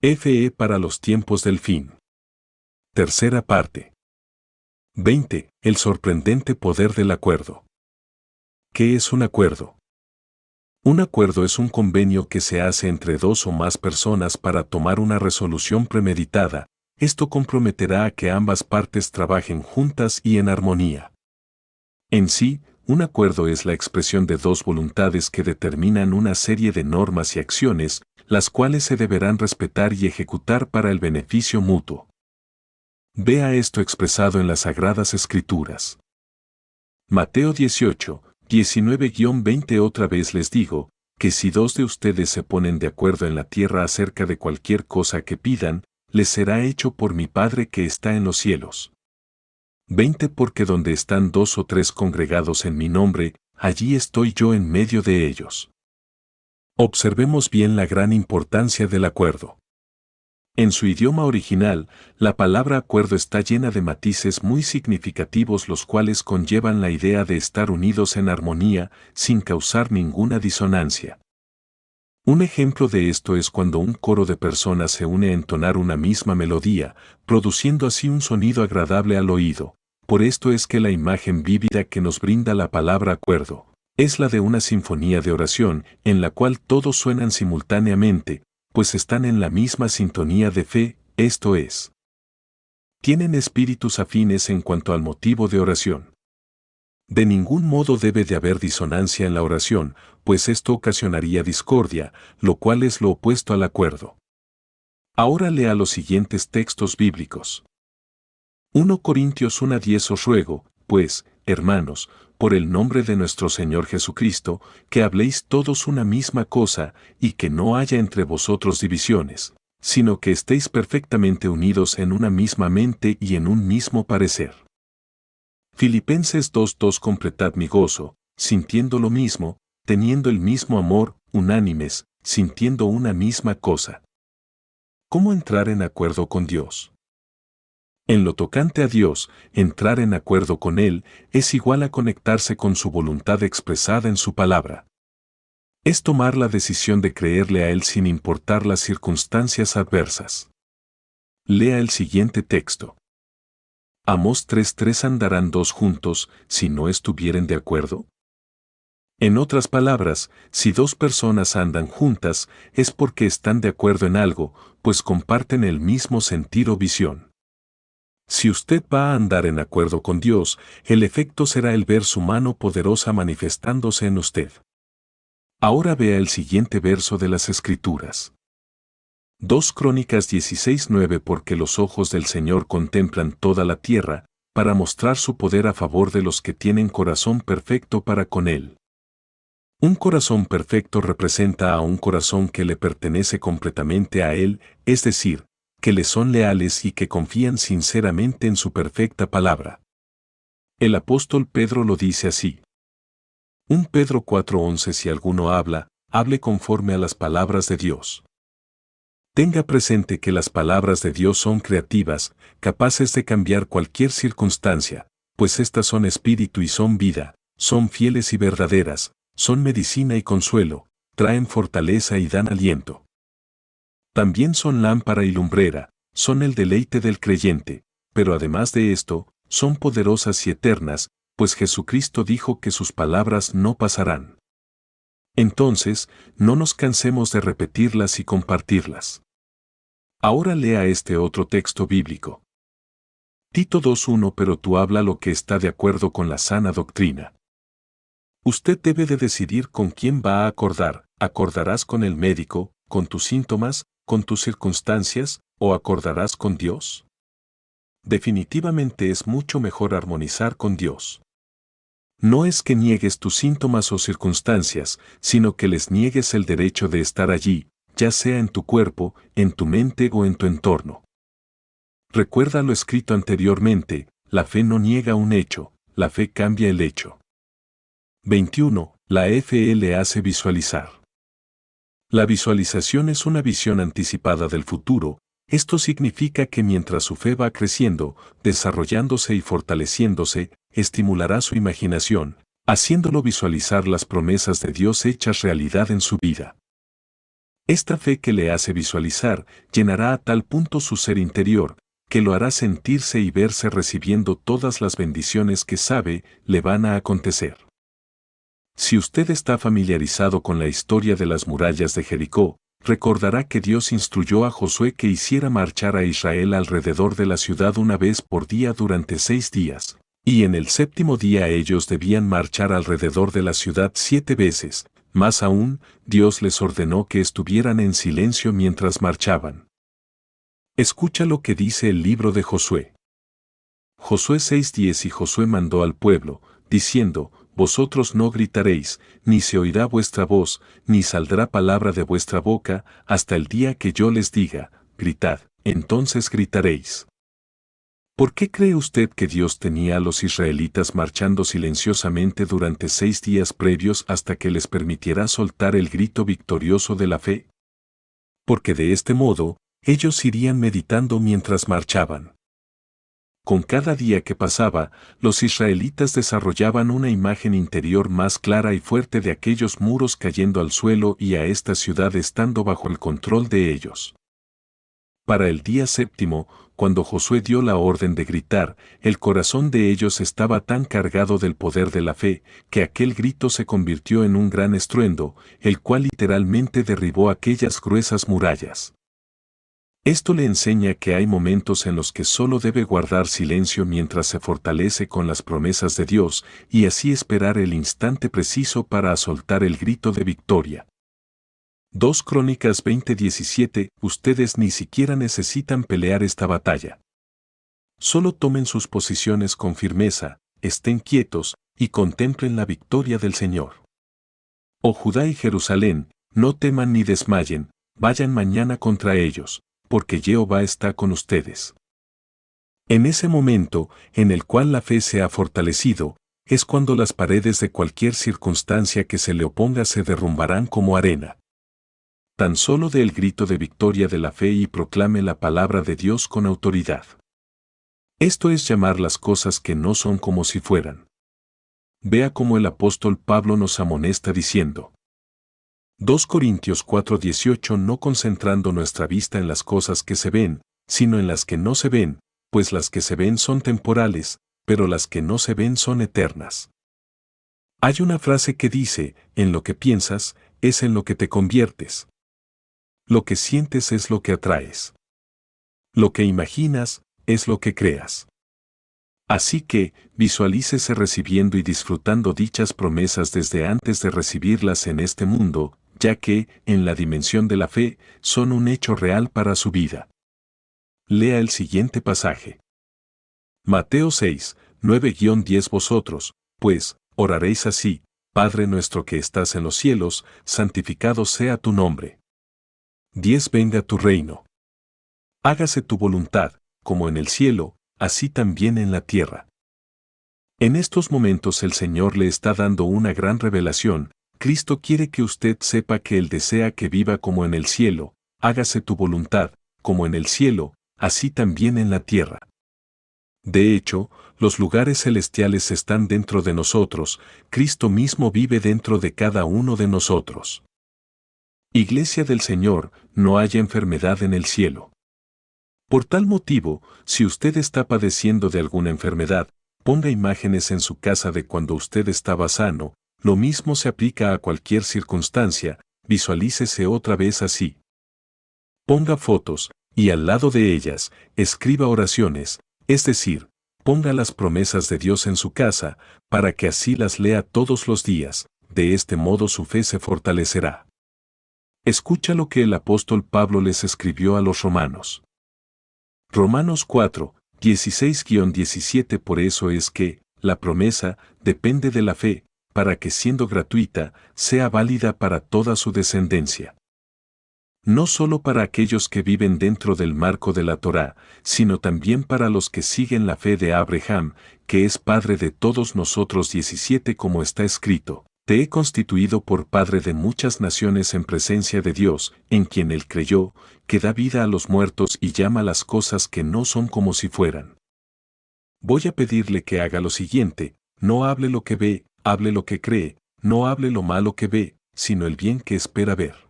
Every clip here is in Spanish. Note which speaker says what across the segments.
Speaker 1: FE para los tiempos del fin. Tercera parte. 20. El sorprendente poder del acuerdo. ¿Qué es un acuerdo? Un acuerdo es un convenio que se hace entre dos o más personas para tomar una resolución premeditada. Esto comprometerá a que ambas partes trabajen juntas y en armonía. En sí, un acuerdo es la expresión de dos voluntades que determinan una serie de normas y acciones, las cuales se deberán respetar y ejecutar para el beneficio mutuo. Vea esto expresado en las Sagradas Escrituras. Mateo 18, 19-20. Otra vez les digo, que si dos de ustedes se ponen de acuerdo en la tierra acerca de cualquier cosa que pidan, les será hecho por mi Padre que está en los cielos. 20. Porque donde están dos o tres congregados en mi nombre, allí estoy yo en medio de ellos. Observemos bien la gran importancia del acuerdo. En su idioma original, la palabra acuerdo está llena de matices muy significativos, los cuales conllevan la idea de estar unidos en armonía, sin causar ninguna disonancia. Un ejemplo de esto es cuando un coro de personas se une a entonar una misma melodía, produciendo así un sonido agradable al oído. Por esto es que la imagen vívida que nos brinda la palabra acuerdo es la de una sinfonía de oración, en la cual todos suenan simultáneamente, pues están en la misma sintonía de fe, esto es, tienen espíritus afines en cuanto al motivo de oración. De ningún modo debe de haber disonancia en la oración, pues esto ocasionaría discordia, lo cual es lo opuesto al acuerdo. Ahora lea los siguientes textos bíblicos. 1 Corintios 1:10. Os ruego, pues, hermanos, por el nombre de nuestro Señor Jesucristo, que habléis todos una misma cosa, y que no haya entre vosotros divisiones, sino que estéis perfectamente unidos en una misma mente y en un mismo parecer. Filipenses 2:2. Completad mi gozo, sintiendo lo mismo, teniendo el mismo amor, unánimes, sintiendo una misma cosa. ¿Cómo entrar en acuerdo con Dios? En lo tocante a Dios, entrar en acuerdo con Él es igual a conectarse con su voluntad expresada en su palabra. Es tomar la decisión de creerle a Él sin importar las circunstancias adversas. Lea el siguiente texto. Amós 3:3. ¿Andarán dos juntos si no estuvieren de acuerdo? En otras palabras, si dos personas andan juntas, es porque están de acuerdo en algo, pues comparten el mismo sentir o visión. Si usted va a andar en acuerdo con Dios, el efecto será el ver su mano poderosa manifestándose en usted. Ahora vea el siguiente verso de las Escrituras. 2 Crónicas 16:9. Porque los ojos del Señor contemplan toda la tierra, para mostrar su poder a favor de los que tienen corazón perfecto para con Él. Un corazón perfecto representa a un corazón que le pertenece completamente a Él, es decir, que le son leales y que confían sinceramente en su perfecta palabra. El apóstol Pedro lo dice así. 1 Pedro 4:11. Si alguno habla, hable conforme a las palabras de Dios. Tenga presente que las palabras de Dios son creativas, capaces de cambiar cualquier circunstancia, pues estas son espíritu y son vida, son fieles y verdaderas, son medicina y consuelo, traen fortaleza y dan aliento. También son lámpara y lumbrera, son el deleite del creyente, pero además de esto, son poderosas y eternas, pues Jesucristo dijo que sus palabras no pasarán. Entonces, no nos cansemos de repetirlas y compartirlas. Ahora lea este otro texto bíblico. Tito 2:1. Pero tú habla lo que está de acuerdo con la sana doctrina. Usted debe de decidir con quién va a acordar. ¿Acordarás con el médico, con tus síntomas, con tus circunstancias, o acordarás con Dios? Definitivamente es mucho mejor armonizar con Dios. No es que niegues tus síntomas o circunstancias, sino que les niegues el derecho de estar allí, ya sea en tu cuerpo, en tu mente o en tu entorno. Recuerda lo escrito anteriormente, la fe no niega un hecho, la fe cambia el hecho. 21. La fe le hace visualizar. La visualización es una visión anticipada del futuro. Esto significa que mientras su fe va creciendo, desarrollándose y fortaleciéndose, estimulará su imaginación, haciéndolo visualizar las promesas de Dios hechas realidad en su vida. Esta fe que le hace visualizar llenará a tal punto su ser interior, que lo hará sentirse y verse recibiendo todas las bendiciones que sabe le van a acontecer. Si usted está familiarizado con la historia de las murallas de Jericó, recordará que Dios instruyó a Josué que hiciera marchar a Israel alrededor de la ciudad una vez por día durante 6 días, y en el séptimo día ellos debían marchar alrededor de la ciudad 7 veces. Más aún, Dios les ordenó que estuvieran en silencio mientras marchaban. Escucha lo que dice el libro de Josué. Josué 6:10 Y Josué mandó al pueblo, diciendo: Vosotros no gritaréis, ni se oirá vuestra voz, ni saldrá palabra de vuestra boca, hasta el día que yo les diga, gritad, entonces gritaréis. ¿Por qué cree usted que Dios tenía a los israelitas marchando silenciosamente durante 6 días previos hasta que les permitiera soltar el grito victorioso de la fe? Porque de este modo, ellos irían meditando mientras marchaban. Con cada día que pasaba, los israelitas desarrollaban una imagen interior más clara y fuerte de aquellos muros cayendo al suelo y a esta ciudad estando bajo el control de ellos. Para el día séptimo, cuando Josué dio la orden de gritar, el corazón de ellos estaba tan cargado del poder de la fe, que aquel grito se convirtió en un gran estruendo, el cual literalmente derribó aquellas gruesas murallas. Esto le enseña que hay momentos en los que solo debe guardar silencio mientras se fortalece con las promesas de Dios y así esperar el instante preciso para soltar el grito de victoria. 2 Crónicas 20:17 Ustedes ni siquiera necesitan pelear esta batalla. Solo tomen sus posiciones con firmeza, estén quietos y contemplen la victoria del Señor. Oh Judá y Jerusalén, no teman ni desmayen, vayan mañana contra ellos, porque Jehová está con ustedes. En ese momento, en el cual la fe se ha fortalecido, es cuando las paredes de cualquier circunstancia que se le oponga se derrumbarán como arena. Tan solo dé el grito de victoria de la fe y proclame la palabra de Dios con autoridad. Esto es llamar las cosas que no son como si fueran. Vea cómo el apóstol Pablo nos amonesta diciendo. 2 Corintios 4:18 No concentrando nuestra vista en las cosas que se ven, sino en las que no se ven, pues las que se ven son temporales, pero las que no se ven son eternas. Hay una frase que dice, en lo que piensas, es en lo que te conviertes. Lo que sientes es lo que atraes. Lo que imaginas es lo que creas. Así que, visualícese recibiendo y disfrutando dichas promesas desde antes de recibirlas en este mundo, ya que, en la dimensión de la fe, son un hecho real para su vida. Lea el siguiente pasaje. Mateo 6, 9-10 Vosotros, pues, oraréis así: Padre nuestro que estás en los cielos, santificado sea tu nombre. 10 Venga tu reino. Hágase tu voluntad, como en el cielo, así también en la tierra. En estos momentos el Señor le está dando una gran revelación. Cristo quiere que usted sepa que Él desea que viva como en el cielo, hágase tu voluntad, como en el cielo, así también en la tierra. De hecho, los lugares celestiales están dentro de nosotros, Cristo mismo vive dentro de cada uno de nosotros. Iglesia del Señor, no haya enfermedad en el cielo. Por tal motivo, si usted está padeciendo de alguna enfermedad, ponga imágenes en su casa de cuando usted estaba sano, lo mismo se aplica a cualquier circunstancia, visualícese otra vez así. Ponga fotos, y al lado de ellas, escriba oraciones, es decir, ponga las promesas de Dios en su casa, para que así las lea todos los días, de este modo su fe se fortalecerá. Escucha lo que el apóstol Pablo les escribió a los romanos. Romanos 4, 16-17 Por eso es que, la promesa, depende de la fe, para que siendo gratuita, sea válida para toda su descendencia. No solo para aquellos que viven dentro del marco de la Torá, sino también para los que siguen la fe de Abraham, que es padre de todos nosotros 17 como está escrito. Te he constituido por padre de muchas naciones en presencia de Dios, en quien él creyó, que da vida a los muertos y llama las cosas que no son como si fueran. Voy a pedirle que haga lo siguiente: no hable lo que ve, hable lo que cree, no hable lo malo que ve, sino el bien que espera ver.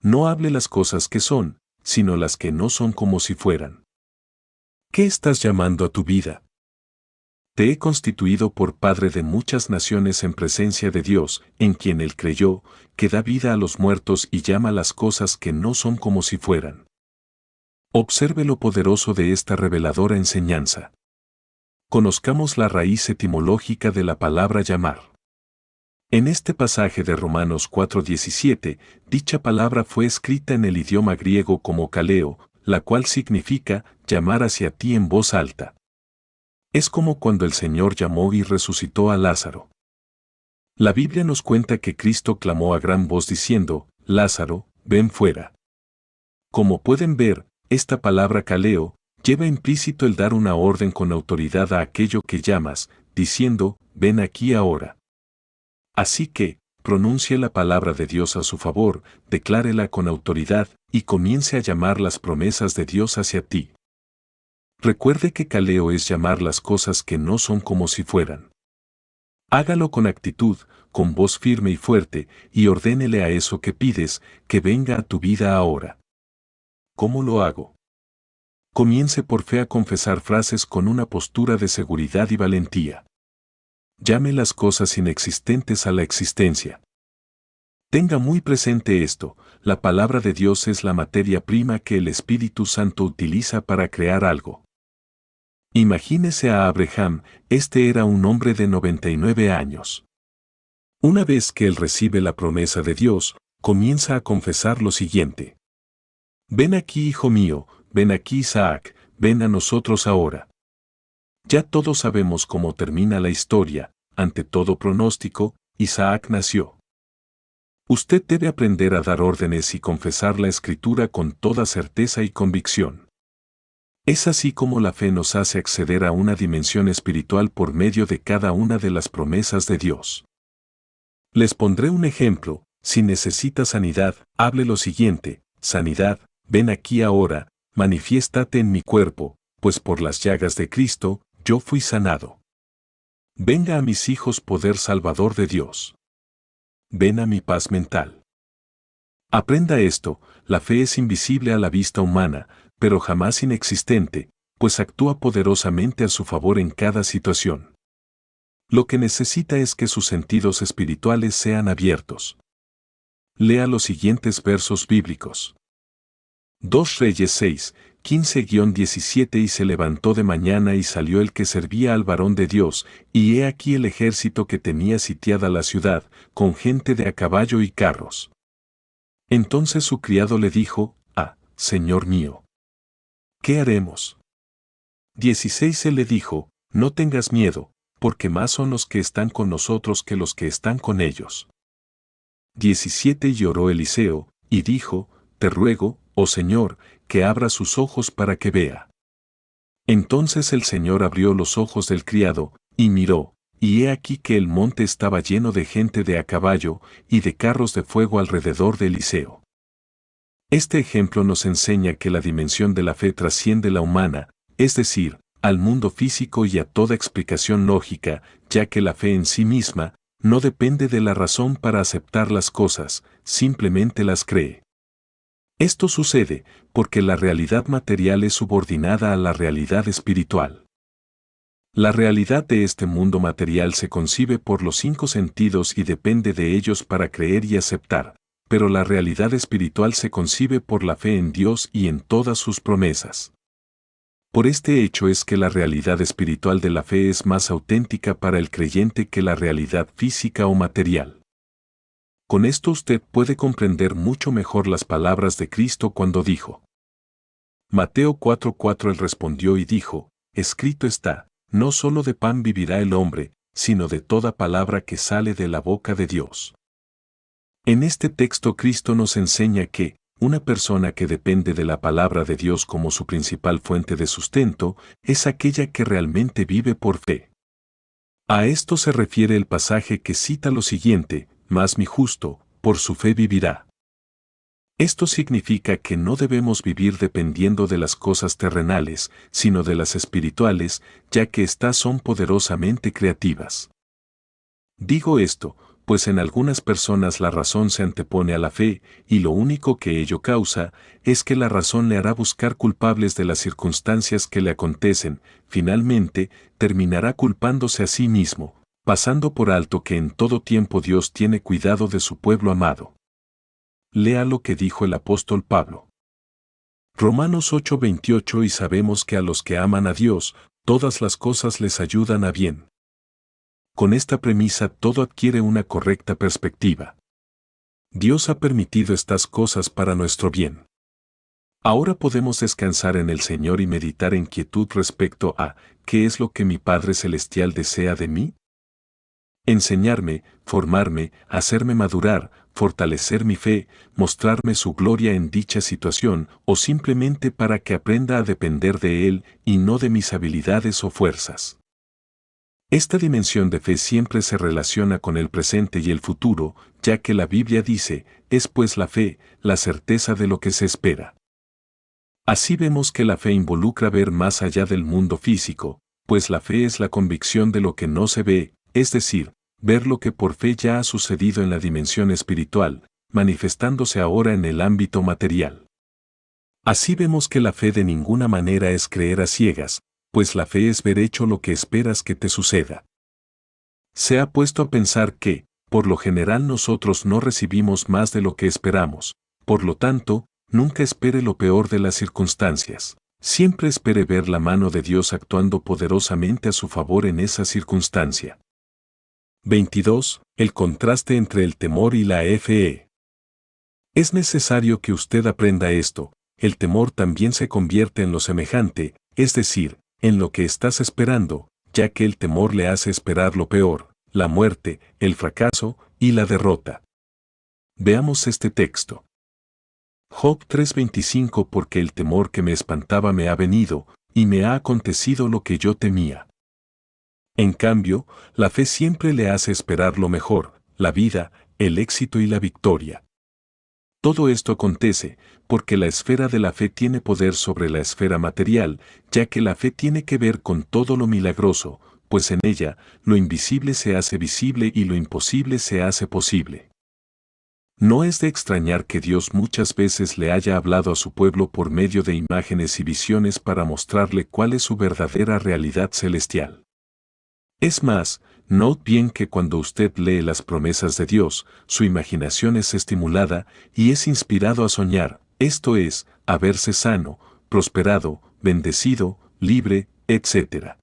Speaker 1: No hable las cosas que son, sino las que no son como si fueran. ¿Qué estás llamando a tu vida? Te he constituido por padre de muchas naciones en presencia de Dios, en quien Él creyó, que da vida a los muertos y llama las cosas que no son como si fueran. Observe lo poderoso de esta reveladora enseñanza. Conozcamos la raíz etimológica de la palabra llamar. En este pasaje de Romanos 4:17, dicha palabra fue escrita en el idioma griego como kaleo, la cual significa llamar hacia ti en voz alta. Es como cuando el Señor llamó y resucitó a Lázaro. La Biblia nos cuenta que Cristo clamó a gran voz diciendo, Lázaro, ven fuera. Como pueden ver, esta palabra kaleo lleva implícito el dar una orden con autoridad a aquello que llamas, diciendo, ven aquí ahora. Así que, pronuncie la palabra de Dios a su favor, declárela con autoridad y comience a llamar las promesas de Dios hacia ti. Recuerde que kaleo es llamar las cosas que no son como si fueran. Hágalo con actitud, con voz firme y fuerte, y ordénele a eso que pides, que venga a tu vida ahora. ¿Cómo lo hago? Comience por fe a confesar frases con una postura de seguridad y valentía. Llame las cosas inexistentes a la existencia. Tenga muy presente esto, la palabra de Dios es la materia prima que el Espíritu Santo utiliza para crear algo. Imagínese a Abraham, este era un hombre de 99 años. Una vez que él recibe la promesa de Dios, comienza a confesar lo siguiente. Ven aquí, hijo mío, ven aquí, Isaac, ven a nosotros ahora. Ya todos sabemos cómo termina la historia, ante todo pronóstico, Isaac nació. Usted debe aprender a dar órdenes y confesar la Escritura con toda certeza y convicción. Es así como la fe nos hace acceder a una dimensión espiritual por medio de cada una de las promesas de Dios. Les pondré un ejemplo, si necesita sanidad, hable lo siguiente, sanidad, ven aquí ahora, manifiéstate en mi cuerpo, pues por las llagas de Cristo, yo fui sanado. Venga a mis hijos poder salvador de Dios. Ven a mi paz mental. Aprenda esto, la fe es invisible a la vista humana, pero jamás inexistente, pues actúa poderosamente a su favor en cada situación. Lo que necesita es que sus sentidos espirituales sean abiertos. Lea los siguientes versos bíblicos. 2 Reyes 6, 15-17 Y se levantó de mañana y salió el que servía al varón de Dios, y he aquí el ejército que tenía sitiada la ciudad, con gente de a caballo y carros. Entonces su criado le dijo, Señor mío, ¿qué haremos? 16 Él le dijo, no tengas miedo, porque más son los que están con nosotros que los que están con ellos. 17 Y oró Eliseo, y dijo, te ruego, oh Señor, que abra sus ojos para que vea. Entonces el Señor abrió los ojos del criado, y miró, y he aquí que el monte estaba lleno de gente de a caballo, y de carros de fuego alrededor de Eliseo. Este ejemplo nos enseña que la dimensión de la fe trasciende la humana, es decir, al mundo físico y a toda explicación lógica, ya que la fe en sí misma no depende de la razón para aceptar las cosas, simplemente las cree. Esto sucede porque la realidad material es subordinada a la realidad espiritual. La realidad de este mundo material se concibe por los 5 sentidos y depende de ellos para creer y aceptar, pero la realidad espiritual se concibe por la fe en Dios y en todas sus promesas. Por este hecho es que la realidad espiritual de la fe es más auténtica para el creyente que la realidad física o material. Con esto usted puede comprender mucho mejor las palabras de Cristo cuando dijo. Mateo 4:4 Él respondió y dijo, escrito está, no solo de pan vivirá el hombre, sino de toda palabra que sale de la boca de Dios. En este texto Cristo nos enseña que, una persona que depende de la palabra de Dios como su principal fuente de sustento, es aquella que realmente vive por fe. A esto se refiere el pasaje que cita lo siguiente, mas mi justo, por su fe vivirá. Esto significa que no debemos vivir dependiendo de las cosas terrenales, sino de las espirituales, ya que éstas son poderosamente creativas. Digo esto, pues en algunas personas la razón se antepone a la fe, y lo único que ello causa es que la razón le hará buscar culpables de las circunstancias que le acontecen, finalmente terminará culpándose a sí mismo, pasando por alto que en todo tiempo Dios tiene cuidado de su pueblo amado. Lea lo que dijo el apóstol Pablo. Romanos 8:28 y sabemos que a los que aman a Dios, todas las cosas les ayudan a bien. Con esta premisa todo adquiere una correcta perspectiva. Dios ha permitido estas cosas para nuestro bien. Ahora podemos descansar en el Señor y meditar en quietud respecto a ¿qué es lo que mi Padre Celestial desea de mí? Enseñarme, formarme, hacerme madurar, fortalecer mi fe, mostrarme su gloria en dicha situación o simplemente para que aprenda a depender de Él y no de mis habilidades o fuerzas. Esta dimensión de fe siempre se relaciona con el presente y el futuro, ya que la Biblia dice, es pues la fe, la certeza de lo que se espera. Así vemos que la fe involucra ver más allá del mundo físico, pues la fe es la convicción de lo que no se ve, es decir, ver lo que por fe ya ha sucedido en la dimensión espiritual, manifestándose ahora en el ámbito material. Así vemos que la fe de ninguna manera es creer a ciegas, pues la fe es ver hecho lo que esperas que te suceda. Se ha puesto a pensar que, por lo general nosotros no recibimos más de lo que esperamos, por lo tanto, nunca espere lo peor de las circunstancias. Siempre espere ver la mano de Dios actuando poderosamente a su favor en esa circunstancia. 22. El contraste entre el temor y la fe. Es necesario que usted aprenda esto. El temor también se convierte en lo semejante, es decir, en lo que estás esperando, ya que el temor le hace esperar lo peor, la muerte, el fracaso y la derrota. Veamos este texto. Job 3:25 Porque el temor que me espantaba me ha venido, y me ha acontecido lo que yo temía. En cambio, la fe siempre le hace esperar lo mejor, la vida, el éxito y la victoria. Todo esto acontece porque la esfera de la fe tiene poder sobre la esfera material, ya que la fe tiene que ver con todo lo milagroso, pues en ella, lo invisible se hace visible y lo imposible se hace posible. No es de extrañar que Dios muchas veces le haya hablado a su pueblo por medio de imágenes y visiones para mostrarle cuál es su verdadera realidad celestial. Es más, note bien que cuando usted lee las promesas de Dios, su imaginación es estimulada y es inspirado a soñar, esto es, a verse sano, prosperado, bendecido, libre, etc.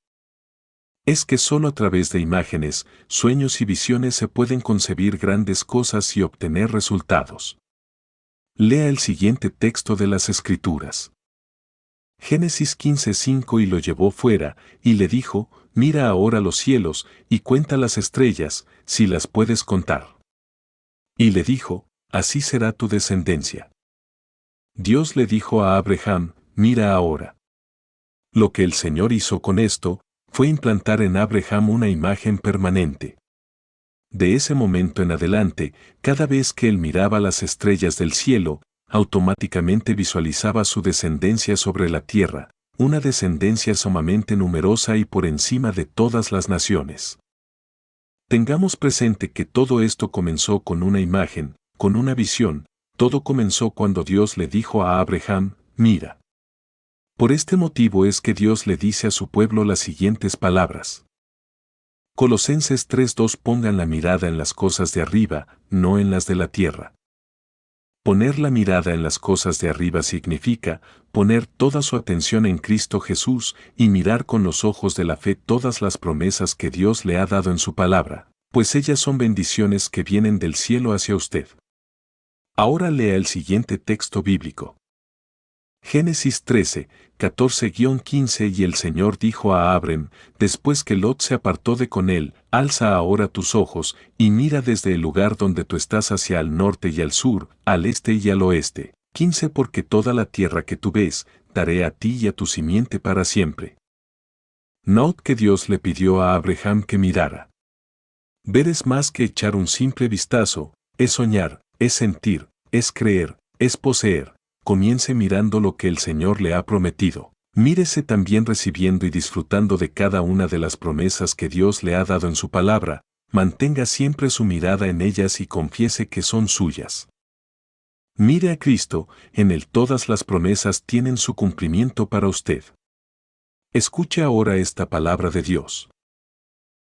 Speaker 1: Es que solo a través de imágenes, sueños y visiones se pueden concebir grandes cosas y obtener resultados. Lea el siguiente texto de las Escrituras. Génesis 15:5 Y lo llevó fuera, y le dijo, mira ahora los cielos, y cuenta las estrellas, si las puedes contar. Y le dijo, así será tu descendencia. Dios le dijo a Abraham, mira ahora. Lo que el Señor hizo con esto, fue implantar en Abraham una imagen permanente. De ese momento en adelante, cada vez que él miraba las estrellas del cielo, automáticamente visualizaba su descendencia sobre la tierra, una descendencia sumamente numerosa y por encima de todas las naciones. Tengamos presente que todo esto comenzó con una imagen, con una visión, todo comenzó cuando Dios le dijo a Abraham, mira. Por este motivo es que Dios le dice a su pueblo las siguientes palabras. Colosenses 3:2 Pongan la mirada en las cosas de arriba, no en las de la tierra. Poner la mirada en las cosas de arriba significa poner toda su atención en Cristo Jesús y mirar con los ojos de la fe todas las promesas que Dios le ha dado en su palabra, pues ellas son bendiciones que vienen del cielo hacia usted. Ahora lea el siguiente texto bíblico. Génesis 13, 14-15 Y el Señor dijo a Abram, después que Lot se apartó de con él, alza ahora tus ojos, y mira desde el lugar donde tú estás hacia el norte y al sur, al este y al oeste. 15 Porque toda la tierra que tú ves, daré a ti y a tu simiente para siempre. Note que Dios le pidió a Abraham que mirara. Ver es más que echar un simple vistazo, es soñar, es sentir, es creer, es poseer. Comience mirando lo que el Señor le ha prometido. Mírese también recibiendo y disfrutando de cada una de las promesas que Dios le ha dado en su palabra, mantenga siempre su mirada en ellas y confiese que son suyas. Mire a Cristo, en Él todas las promesas tienen su cumplimiento para usted. Escuche ahora esta palabra de Dios.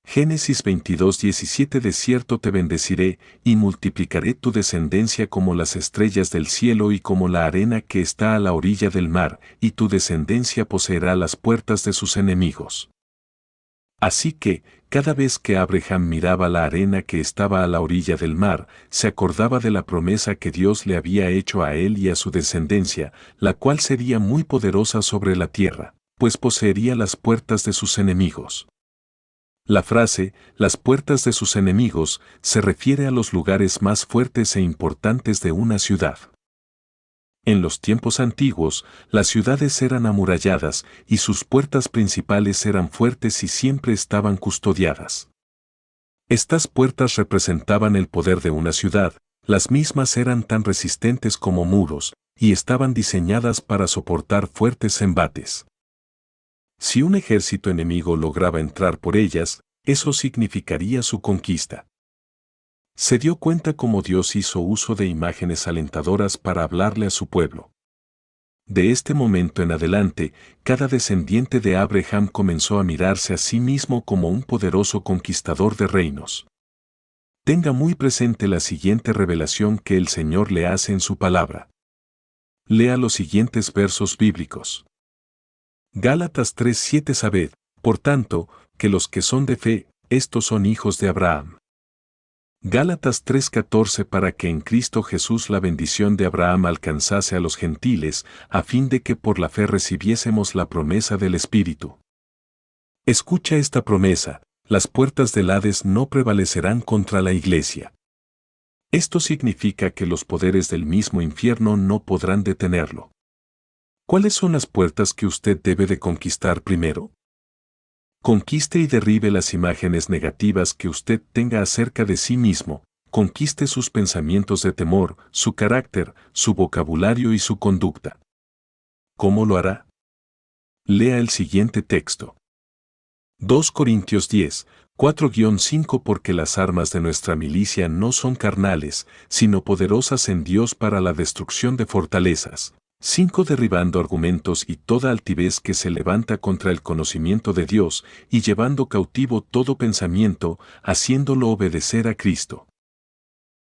Speaker 1: Génesis 22:17 De cierto te bendeciré, y multiplicaré tu descendencia como las estrellas del cielo y como la arena que está a la orilla del mar, y tu descendencia poseerá las puertas de sus enemigos. Así que, cada vez que Abraham miraba la arena que estaba a la orilla del mar, se acordaba de la promesa que Dios le había hecho a él y a su descendencia, la cual sería muy poderosa sobre la tierra, pues poseería las puertas de sus enemigos. La frase, las puertas de sus enemigos, se refiere a los lugares más fuertes e importantes de una ciudad. En los tiempos antiguos, las ciudades eran amuralladas y sus puertas principales eran fuertes y siempre estaban custodiadas. Estas puertas representaban el poder de una ciudad, las mismas eran tan resistentes como muros, y estaban diseñadas para soportar fuertes embates. Si un ejército enemigo lograba entrar por ellas, eso significaría su conquista. Se dio cuenta cómo Dios hizo uso de imágenes alentadoras para hablarle a su pueblo. De este momento en adelante, cada descendiente de Abraham comenzó a mirarse a sí mismo como un poderoso conquistador de reinos. Tenga muy presente la siguiente revelación que el Señor le hace en su palabra. Lea los siguientes versos bíblicos. Gálatas 3:7 Sabed, por tanto, que los que son de fe, estos son hijos de Abraham. Gálatas 3:14 Para que en Cristo Jesús la bendición de Abraham alcanzase a los gentiles, a fin de que por la fe recibiésemos la promesa del Espíritu. Escucha esta promesa, las puertas del Hades no prevalecerán contra la Iglesia. Esto significa que los poderes del mismo infierno no podrán detenerlo. ¿Cuáles son las puertas que usted debe de conquistar primero? Conquiste y derribe las imágenes negativas que usted tenga acerca de sí mismo, conquiste sus pensamientos de temor, su carácter, su vocabulario y su conducta. ¿Cómo lo hará? Lea el siguiente texto. 2 Corintios 10, 4-5 Porque las armas de nuestra milicia no son carnales, sino poderosas en Dios para la destrucción de fortalezas. 5 Derribando argumentos y toda altivez que se levanta contra el conocimiento de Dios, y llevando cautivo todo pensamiento, haciéndolo obedecer a Cristo.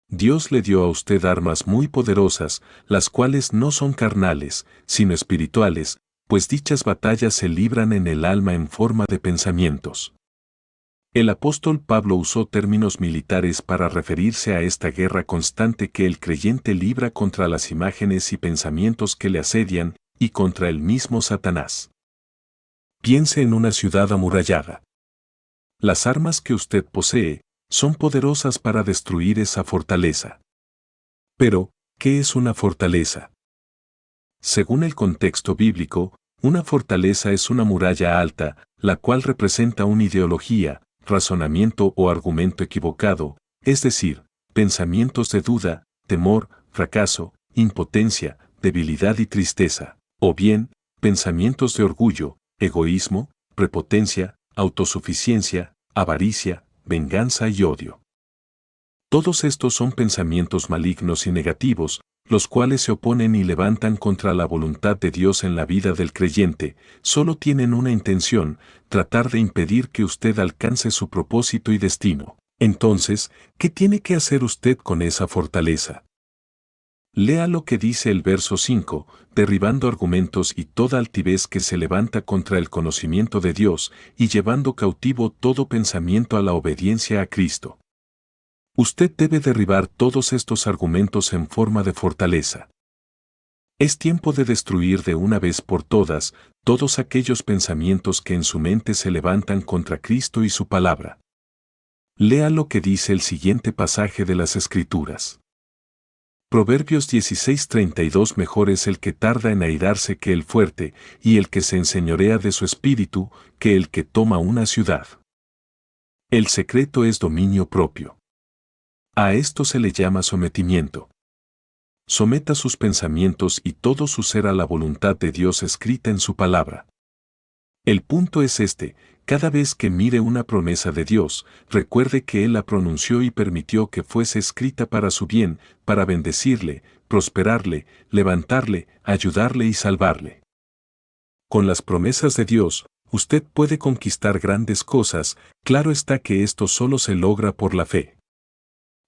Speaker 1: Dios le dio a usted armas muy poderosas, las cuales no son carnales, sino espirituales, pues dichas batallas se libran en el alma en forma de pensamientos. El apóstol Pablo usó términos militares para referirse a esta guerra constante que el creyente libra contra las imágenes y pensamientos que le asedian, y contra el mismo Satanás. Piense en una ciudad amurallada. Las armas que usted posee son poderosas para destruir esa fortaleza. Pero, ¿qué es una fortaleza? Según el contexto bíblico, una fortaleza es una muralla alta, la cual representa una ideología, razonamiento o argumento equivocado, es decir, pensamientos de duda, temor, fracaso, impotencia, debilidad y tristeza, o bien, pensamientos de orgullo, egoísmo, prepotencia, autosuficiencia, avaricia, venganza y odio. Todos estos son pensamientos malignos y negativos, los cuales se oponen y levantan contra la voluntad de Dios en la vida del creyente, solo tienen una intención, tratar de impedir que usted alcance su propósito y destino. Entonces, ¿qué tiene que hacer usted con esa fortaleza? Lea lo que dice el verso 5, derribando argumentos y toda altivez que se levanta contra el conocimiento de Dios, y llevando cautivo todo pensamiento a la obediencia a Cristo. Usted debe derribar todos estos argumentos en forma de fortaleza. Es tiempo de destruir de una vez por todas todos aquellos pensamientos que en su mente se levantan contra Cristo y su palabra. Lea lo que dice el siguiente pasaje de las Escrituras. Proverbios 16:32 Mejor es el que tarda en airarse que el fuerte, y el que se enseñorea de su espíritu, que el que toma una ciudad. El secreto es dominio propio. A esto se le llama sometimiento. Someta sus pensamientos y todo su ser a la voluntad de Dios escrita en su palabra. El punto es este, Cada vez que mire una promesa de Dios, recuerde que Él la pronunció y permitió que fuese escrita para su bien, para bendecirle, prosperarle, levantarle, ayudarle y salvarle. Con las promesas de Dios, usted puede conquistar grandes cosas, claro está que esto solo se logra por la fe.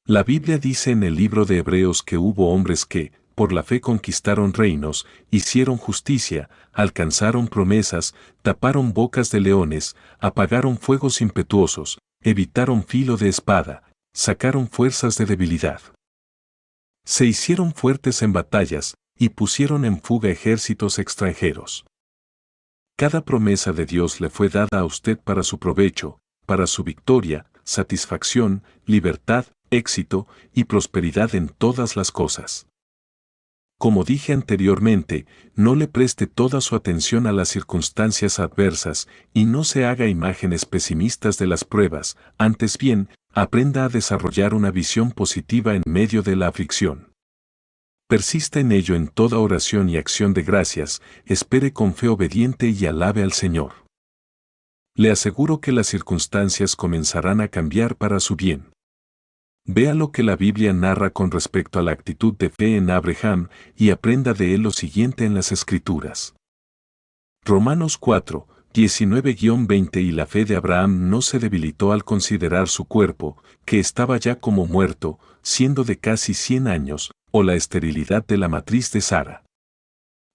Speaker 1: La Biblia dice en el libro de Hebreos que hubo hombres que, por la fe conquistaron reinos, hicieron justicia, alcanzaron promesas, taparon bocas de leones, apagaron fuegos impetuosos, evitaron filo de espada, sacaron fuerzas de debilidad. Se hicieron fuertes en batallas, y pusieron en fuga ejércitos extranjeros. Cada promesa de Dios le fue dada a usted para su provecho, para su victoria, satisfacción, libertad, éxito y prosperidad en todas las cosas. Como dije anteriormente, no le preste toda su atención a las circunstancias adversas y no se haga imágenes pesimistas de las pruebas, antes bien, aprenda a desarrollar una visión positiva en medio de la aflicción. Persista en ello en toda oración y acción de gracias, espere con fe obediente y alabe al Señor. Le aseguro que las circunstancias comenzarán a cambiar para su bien. Vea lo que la Biblia narra con respecto a la actitud de fe en Abraham y aprenda de él lo siguiente en las Escrituras. Romanos 4, 19-20 Y la fe de Abraham no se debilitó al considerar su cuerpo, que estaba ya como muerto, siendo de casi 100 años, o la esterilidad de la matriz de Sara.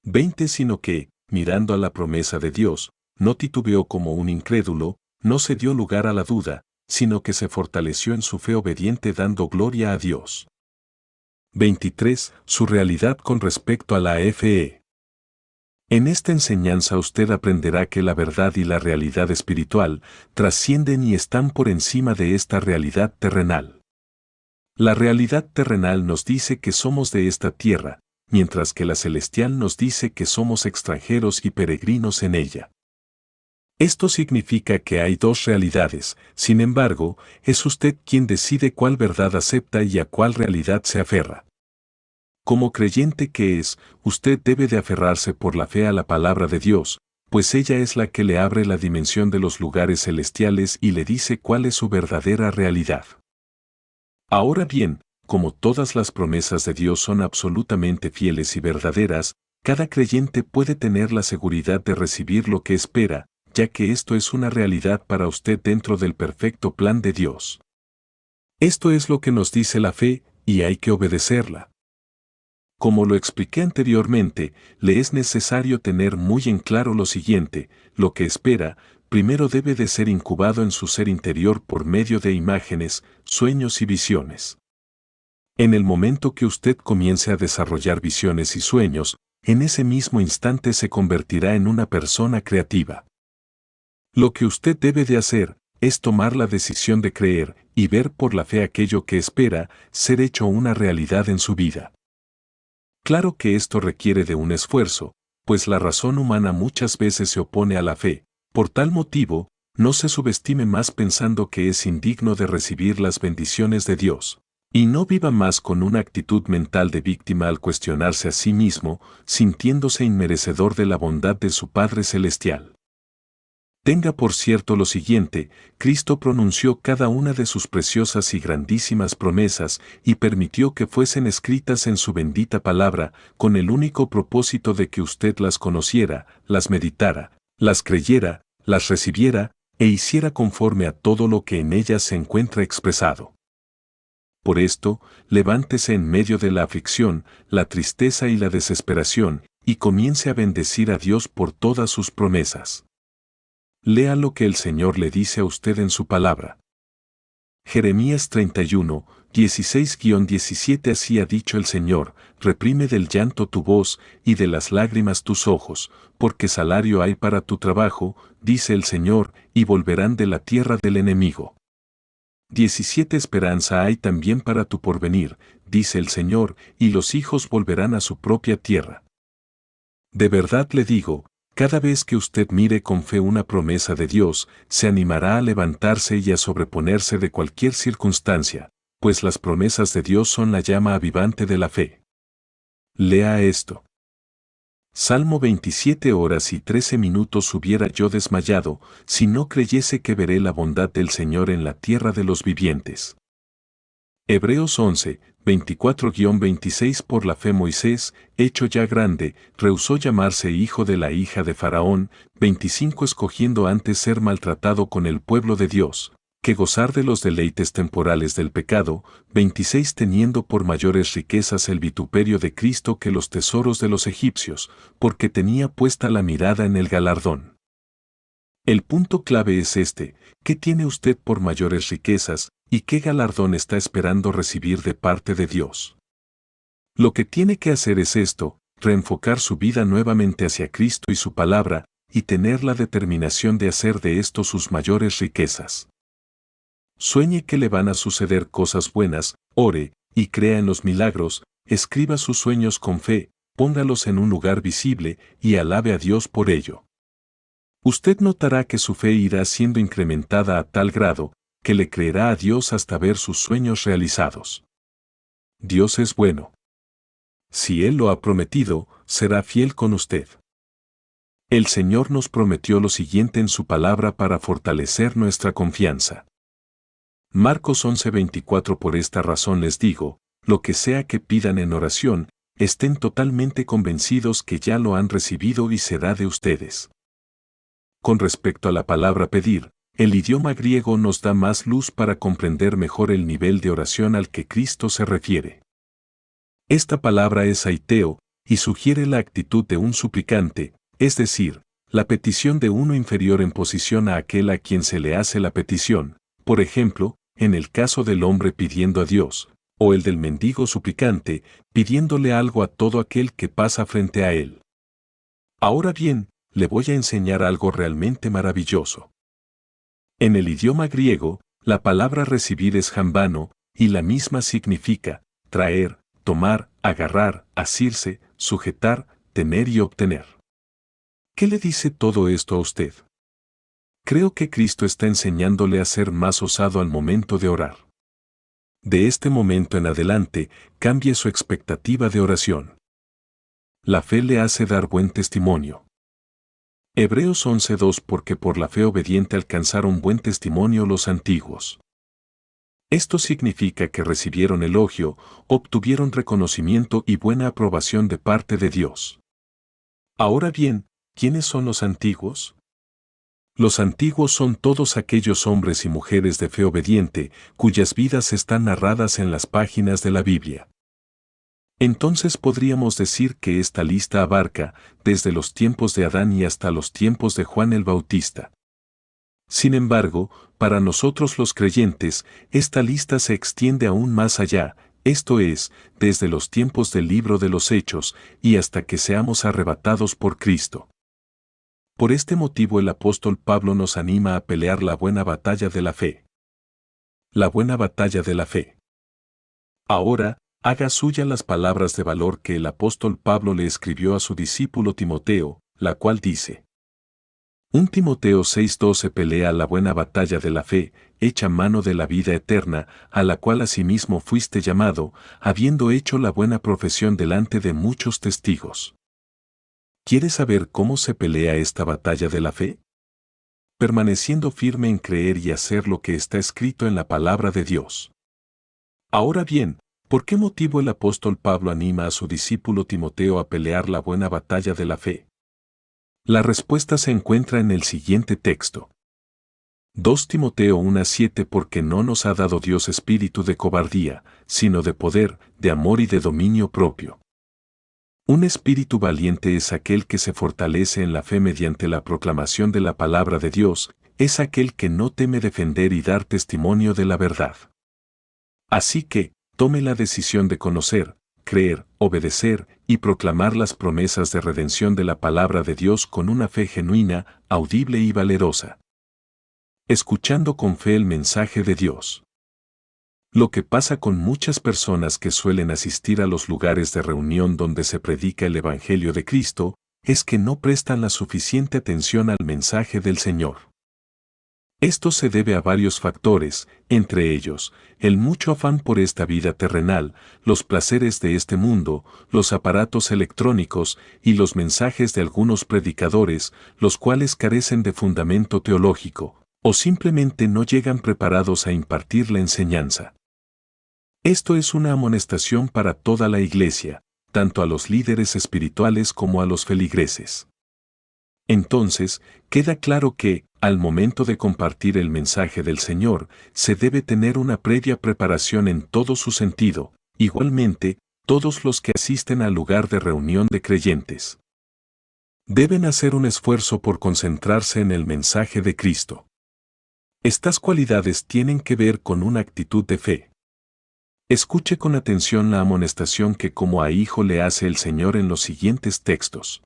Speaker 1: 20 Sino que, mirando a la promesa de Dios, no titubeó como un incrédulo, no se dio lugar a la duda, sino que se fortaleció en su fe obediente dando gloria a Dios. 23. Su realidad con respecto a la fe. En esta enseñanza usted aprenderá que la verdad y la realidad espiritual trascienden y están por encima de esta realidad terrenal. La realidad terrenal nos dice que somos de esta tierra, mientras que la celestial nos dice que somos extranjeros y peregrinos en ella. Esto significa que hay dos realidades, sin embargo, es usted quien decide cuál verdad acepta y a cuál realidad se aferra. Como creyente que es, usted debe de aferrarse por la fe a la palabra de Dios, pues ella es la que le abre la dimensión de los lugares celestiales y le dice cuál es su verdadera realidad. Ahora bien, como todas las promesas de Dios son absolutamente fieles y verdaderas, cada creyente puede tener la seguridad de recibir lo que espera, ya que esto es una realidad para usted dentro del perfecto plan de Dios. Esto es lo que nos dice la fe, y hay que obedecerla. Como lo expliqué anteriormente, le es necesario tener muy en claro lo siguiente: lo que espera, primero debe de ser incubado en su ser interior por medio de imágenes, sueños y visiones. En el momento que usted comience a desarrollar visiones y sueños, en ese mismo instante se convertirá en una persona creativa. Lo que usted debe de hacer es tomar la decisión de creer y ver por la fe aquello que espera ser hecho una realidad en su vida. Claro que esto requiere de un esfuerzo, pues la razón humana muchas veces se opone a la fe. Por tal motivo, no se subestime más pensando que es indigno de recibir las bendiciones de Dios. Y no viva más con una actitud mental de víctima al cuestionarse a sí mismo, sintiéndose inmerecedor de la bondad de su Padre Celestial. Tenga por cierto lo siguiente: Cristo pronunció cada una de sus preciosas y grandísimas promesas y permitió que fuesen escritas en su bendita palabra, con el único propósito de que usted las conociera, las meditara, las creyera, las recibiera, e hiciera conforme a todo lo que en ellas se encuentra expresado. Por esto, levántese en medio de la aflicción, la tristeza y la desesperación, y comience a bendecir a Dios por todas sus promesas. Lea lo que el Señor le dice a usted en su palabra. Jeremías 31, 16-17 Así ha dicho el Señor: reprime del llanto tu voz y de las lágrimas tus ojos, porque salario hay para tu trabajo, dice el Señor, y volverán de la tierra del enemigo. 17 Esperanza hay también para tu porvenir, dice el Señor, y los hijos volverán a su propia tierra. De verdad le digo, cada vez que usted mire con fe una promesa de Dios, se animará a levantarse y a sobreponerse de cualquier circunstancia, pues las promesas de Dios son la llama avivante de la fe. Lea esto. Salmo 27 horas y 13 minutos hubiera yo desmayado, si no creyese que veré la bondad del Señor en la tierra de los vivientes. Hebreos 11, 24-26 Por la fe Moisés, hecho ya grande, rehusó llamarse hijo de la hija de Faraón, 25 escogiendo antes ser maltratado con el pueblo de Dios, que gozar de los deleites temporales del pecado, 26 teniendo por mayores riquezas el vituperio de Cristo que los tesoros de los egipcios, porque tenía puesta la mirada en el galardón. El punto clave es este: ¿qué tiene usted por mayores riquezas y qué galardón está esperando recibir de parte de Dios? Lo que tiene que hacer es esto: reenfocar su vida nuevamente hacia Cristo y su palabra, y tener la determinación de hacer de esto sus mayores riquezas. Sueñe que le van a suceder cosas buenas, ore, y crea en los milagros, escriba sus sueños con fe, póngalos en un lugar visible, y alabe a Dios por ello. Usted notará que su fe irá siendo incrementada a tal grado, que le creerá a Dios hasta ver sus sueños realizados. Dios es bueno. Si Él lo ha prometido, será fiel con usted. El Señor nos prometió lo siguiente en su palabra para fortalecer nuestra confianza. Marcos 11:24 Por esta razón les digo, lo que sea que pidan en oración, estén totalmente convencidos que ya lo han recibido y será de ustedes. Con respecto a la palabra pedir, el idioma griego nos da más luz para comprender mejor el nivel de oración al que Cristo se refiere. Esta palabra es aiteo, y sugiere la actitud de un suplicante, es decir, la petición de uno inferior en posición a aquel a quien se le hace la petición, por ejemplo, en el caso del hombre pidiendo a Dios, o el del mendigo suplicante, pidiéndole algo a todo aquel que pasa frente a él. Ahora bien, le voy a enseñar algo realmente maravilloso. En el idioma griego, la palabra recibir es jambano, y la misma significa traer, tomar, agarrar, asirse, sujetar, tener y obtener. ¿Qué le dice todo esto a usted? Creo que Cristo está enseñándole a ser más osado al momento de orar. De este momento en adelante, cambie su expectativa de oración. La fe le hace dar buen testimonio. Hebreos 11:2 Porque por la fe obediente alcanzaron buen testimonio los antiguos. Esto significa que recibieron elogio, obtuvieron reconocimiento y buena aprobación de parte de Dios. Ahora bien, ¿quiénes son los antiguos? Los antiguos son todos aquellos hombres y mujeres de fe obediente, cuyas vidas están narradas en las páginas de la Biblia. Entonces podríamos decir que esta lista abarca desde los tiempos de Adán y hasta los tiempos de Juan el Bautista. Sin embargo, para nosotros los creyentes, esta lista se extiende aún más allá, esto es, desde los tiempos del libro de los Hechos y hasta que seamos arrebatados por Cristo. Por este motivo el apóstol Pablo nos anima a pelear la buena batalla de la fe. La buena batalla de la fe. Ahora, haga suya las palabras de valor que el apóstol Pablo le escribió a su discípulo Timoteo, la cual dice: 1 Timoteo 6:12 Pelea la buena batalla de la fe, echa mano de la vida eterna, a la cual asimismo fuiste llamado, habiendo hecho la buena profesión delante de muchos testigos. ¿Quieres saber cómo se pelea esta batalla de la fe? Permaneciendo firme en creer y hacer lo que está escrito en la palabra de Dios. Ahora bien, ¿por qué motivo el apóstol Pablo anima a su discípulo Timoteo a pelear la buena batalla de la fe? La respuesta se encuentra en el siguiente texto. 2 Timoteo 1:7 Porque no nos ha dado Dios espíritu de cobardía, sino de poder, de amor y de dominio propio. Un espíritu valiente es aquel que se fortalece en la fe mediante la proclamación de la palabra de Dios, es aquel que no teme defender y dar testimonio de la verdad. Así que, tome la decisión de conocer, creer, obedecer y proclamar las promesas de redención de la palabra de Dios con una fe genuina, audible y valerosa. Escuchando con fe el mensaje de Dios. Lo que pasa con muchas personas que suelen asistir a los lugares de reunión donde se predica el Evangelio de Cristo, es que no prestan la suficiente atención al mensaje del Señor. Esto se debe a varios factores, entre ellos, el mucho afán por esta vida terrenal, los placeres de este mundo, los aparatos electrónicos y los mensajes de algunos predicadores, los cuales carecen de fundamento teológico, o simplemente no llegan preparados a impartir la enseñanza. Esto es una amonestación para toda la Iglesia, tanto a los líderes espirituales como a los feligreses. Entonces, queda claro que, al momento de compartir el mensaje del Señor, se debe tener una previa preparación en todo su sentido, igualmente, todos los que asisten al lugar de reunión de creyentes deben hacer un esfuerzo por concentrarse en el mensaje de Cristo. Estas cualidades tienen que ver con una actitud de fe. Escuche con atención la amonestación que como a hijo le hace el Señor en los siguientes textos.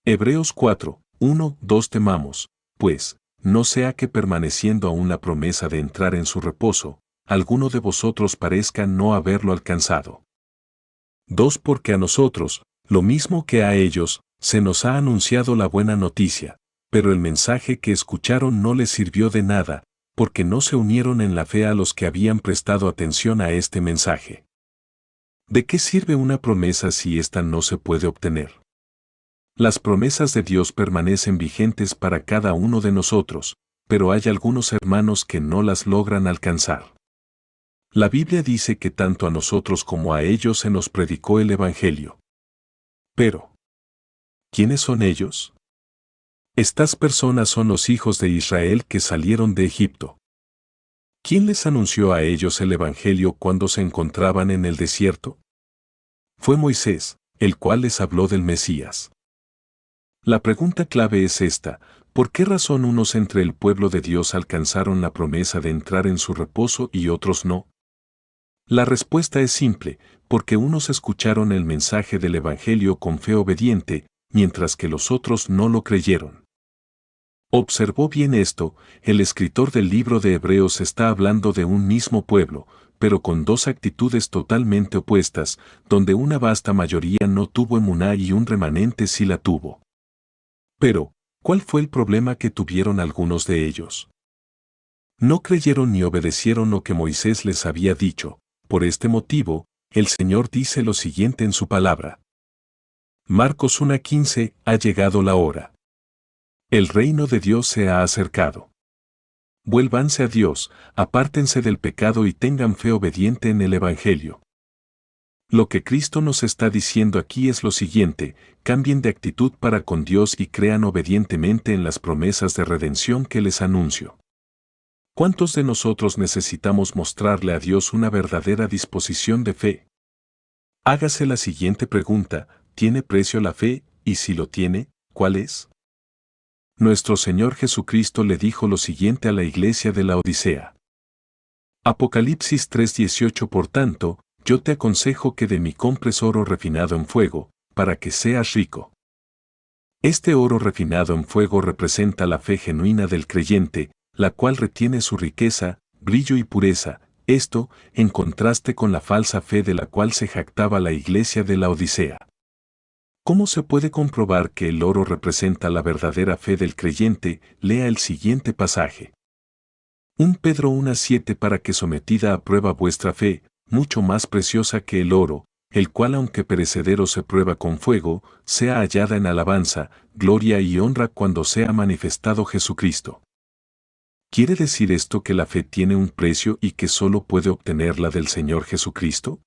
Speaker 1: Hebreos 4, 1, 2 Temamos, pues, no sea que permaneciendo aún la promesa de entrar en su reposo, alguno de vosotros parezca no haberlo alcanzado. 2 Porque a nosotros, lo mismo que a ellos, se nos ha anunciado la buena noticia, pero el mensaje que escucharon no les sirvió de nada, porque no se unieron en la fe a los que habían prestado atención a este mensaje. ¿De qué sirve una promesa si ésta no se puede obtener? Las promesas de Dios permanecen vigentes para cada uno de nosotros, pero hay algunos hermanos que no las logran alcanzar. La Biblia dice que tanto a nosotros como a ellos se nos predicó el Evangelio. Pero, ¿quiénes son ellos? Estas personas son los hijos de Israel que salieron de Egipto. ¿Quién les anunció a ellos el Evangelio cuando se encontraban en el desierto? Fue Moisés, el cual les habló del Mesías. La pregunta clave es esta: ¿por qué razón unos entre el pueblo de Dios alcanzaron la promesa de entrar en su reposo y otros no? La respuesta es simple: porque unos escucharon el mensaje del Evangelio con fe obediente, mientras que los otros no lo creyeron. Observó bien esto, el escritor del libro de Hebreos está hablando de un mismo pueblo, pero con dos actitudes totalmente opuestas, donde una vasta mayoría no tuvo emuná y un remanente sí la tuvo. Pero, ¿cuál fue el problema que tuvieron algunos de ellos? No creyeron ni obedecieron lo que Moisés les había dicho. Por este motivo, el Señor dice lo siguiente en su palabra. Marcos 1:15, ha llegado la hora. El reino de Dios se ha acercado. Vuélvanse a Dios, apártense del pecado y tengan fe obediente en el Evangelio. Lo que Cristo nos está diciendo aquí es lo siguiente: cambien de actitud para con Dios y crean obedientemente en las promesas de redención que les anuncio. ¿Cuántos de nosotros necesitamos mostrarle a Dios una verdadera disposición de fe? Hágase la siguiente pregunta: ¿tiene precio la fe? Y si lo tiene, ¿cuál es? Nuestro Señor Jesucristo le dijo lo siguiente a la iglesia de la Odisea. Apocalipsis 3:18 Por tanto, yo te aconsejo que de mí compres oro refinado en fuego, para que seas rico. Este oro refinado en fuego representa la fe genuina del creyente, la cual retiene su riqueza, brillo y pureza, esto, en contraste con la falsa fe de la cual se jactaba la iglesia de la Odisea. ¿Cómo se puede comprobar que el oro representa la verdadera fe del creyente? Lea el siguiente pasaje. 1 Pedro 1:7 Para que sometida a prueba vuestra fe, mucho más preciosa que el oro, el cual aunque perecedero se prueba con fuego, sea hallada en alabanza, gloria y honra cuando sea manifestado Jesucristo. ¿Quiere decir esto que la fe tiene un precio y que solo puede obtenerla del Señor Jesucristo?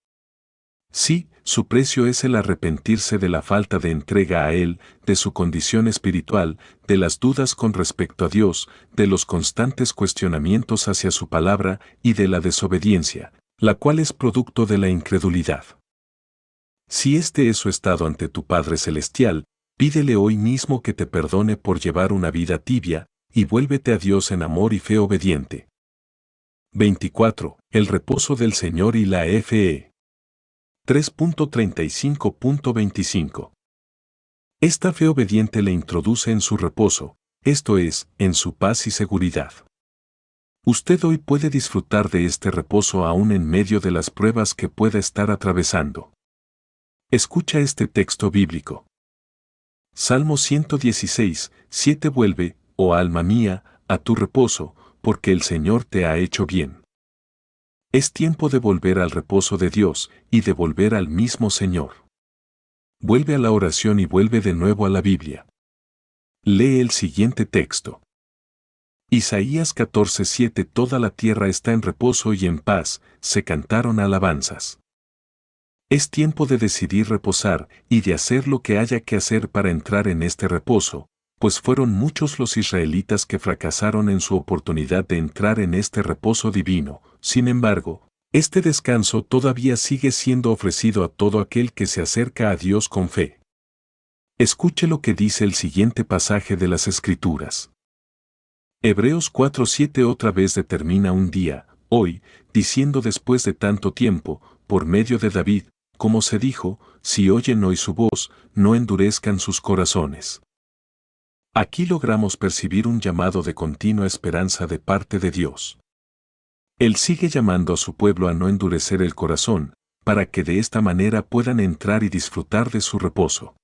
Speaker 1: Sí, su precio es el arrepentirse de la falta de entrega a Él, de su condición espiritual, de las dudas con respecto a Dios, de los constantes cuestionamientos hacia su palabra y de la desobediencia, la cual es producto de la incredulidad. Si este es su estado ante tu Padre Celestial, pídele hoy mismo que te perdone por llevar una vida tibia, y vuélvete a Dios en amor y fe obediente. 24. El reposo del Señor y la fe. 3.35.25. Esta fe obediente le introduce en su reposo, esto es, en su paz y seguridad. Usted hoy puede disfrutar de este reposo aún en medio de las pruebas que pueda estar atravesando. Escucha este texto bíblico. Salmo 116, 7 Vuelve, oh alma mía, a tu reposo, porque el Señor te ha hecho bien. Es tiempo de volver al reposo de Dios y de volver al mismo Señor. Vuelve a la oración y vuelve de nuevo a la Biblia. Lee el siguiente texto. Isaías 14:7. Toda la tierra está en reposo y en paz, se cantaron alabanzas. Es tiempo de decidir reposar y de hacer lo que haya que hacer para entrar en este reposo, pues fueron muchos los israelitas que fracasaron en su oportunidad de entrar en este reposo divino. Sin embargo, este descanso todavía sigue siendo ofrecido a todo aquel que se acerca a Dios con fe. Escuche lo que dice el siguiente pasaje de las Escrituras. Hebreos 4:7 otra vez determina un día, hoy, diciendo después de tanto tiempo, por medio de David, como se dijo, si oyen hoy su voz, no endurezcan sus corazones. Aquí logramos percibir un llamado de continua esperanza de parte de Dios. Él sigue llamando a su pueblo a no endurecer el corazón, para que de esta manera puedan entrar y disfrutar de su reposo.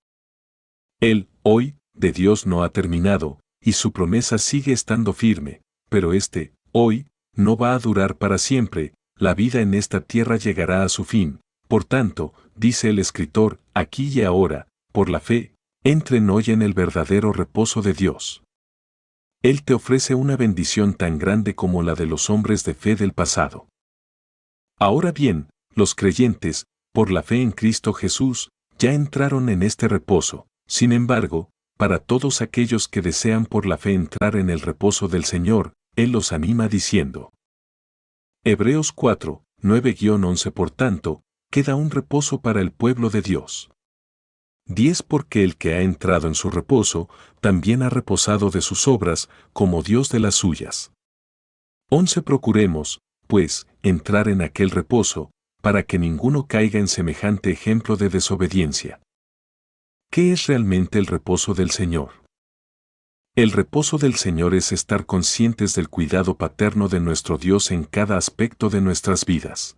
Speaker 1: El hoy de Dios no ha terminado, y su promesa sigue estando firme, pero este hoy no va a durar para siempre, la vida en esta tierra llegará a su fin. Por tanto, dice el escritor, aquí y ahora, por la fe, entren hoy en el verdadero reposo de Dios. Él te ofrece una bendición tan grande como la de los hombres de fe del pasado. Ahora bien, los creyentes, por la fe en Cristo Jesús, ya entraron en este reposo. Sin embargo, para todos aquellos que desean por la fe entrar en el reposo del Señor, Él los anima diciendo. Hebreos 4, 9-11 Por tanto, queda un reposo para el pueblo de Dios. 10 Porque el que ha entrado en su reposo, también ha reposado de sus obras, como Dios de las suyas. 11 Procuremos, pues, entrar en aquel reposo, para que ninguno caiga en semejante ejemplo de desobediencia. ¿Qué es realmente el reposo del Señor? El reposo del Señor es estar conscientes del cuidado paterno de nuestro Dios en cada aspecto de nuestras vidas.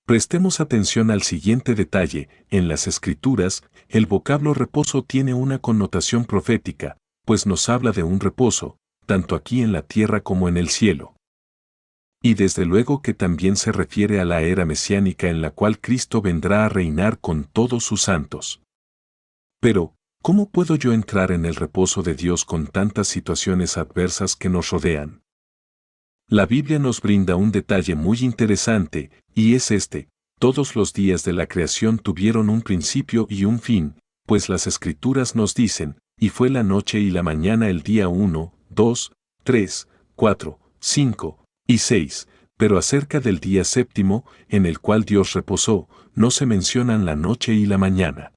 Speaker 1: Prestemos atención al siguiente detalle: en las Escrituras, el vocablo reposo tiene una connotación profética, pues nos habla de un reposo, tanto aquí en la tierra como en el cielo. Y desde luego que también se refiere a la era mesiánica en la cual Cristo vendrá a reinar con todos sus santos. Pero, ¿cómo puedo yo entrar en el reposo de Dios con tantas situaciones adversas que nos rodean? La Biblia nos brinda un detalle muy interesante, y es este: todos los días de la creación tuvieron un principio y un fin, pues las Escrituras nos dicen, y fue la noche y la mañana el día 1, 2, 3, 4, 5 y 6, pero acerca del día séptimo, en el cual Dios reposó, no se mencionan la noche y la mañana.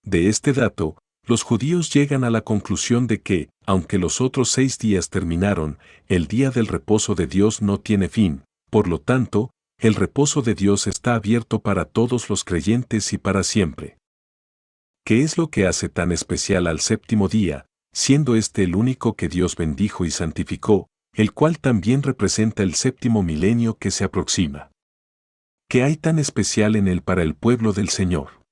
Speaker 1: De este dato, los judíos llegan a la conclusión de que, aunque los otros 6 días terminaron, el día del reposo de Dios no tiene fin. Por lo tanto, el reposo de Dios está abierto para todos los creyentes y para siempre. ¿Qué es lo que hace tan especial al séptimo día, siendo este el único que Dios bendijo y santificó, el cual también representa el séptimo milenio que se aproxima? ¿Qué hay tan especial en él para el pueblo del Señor?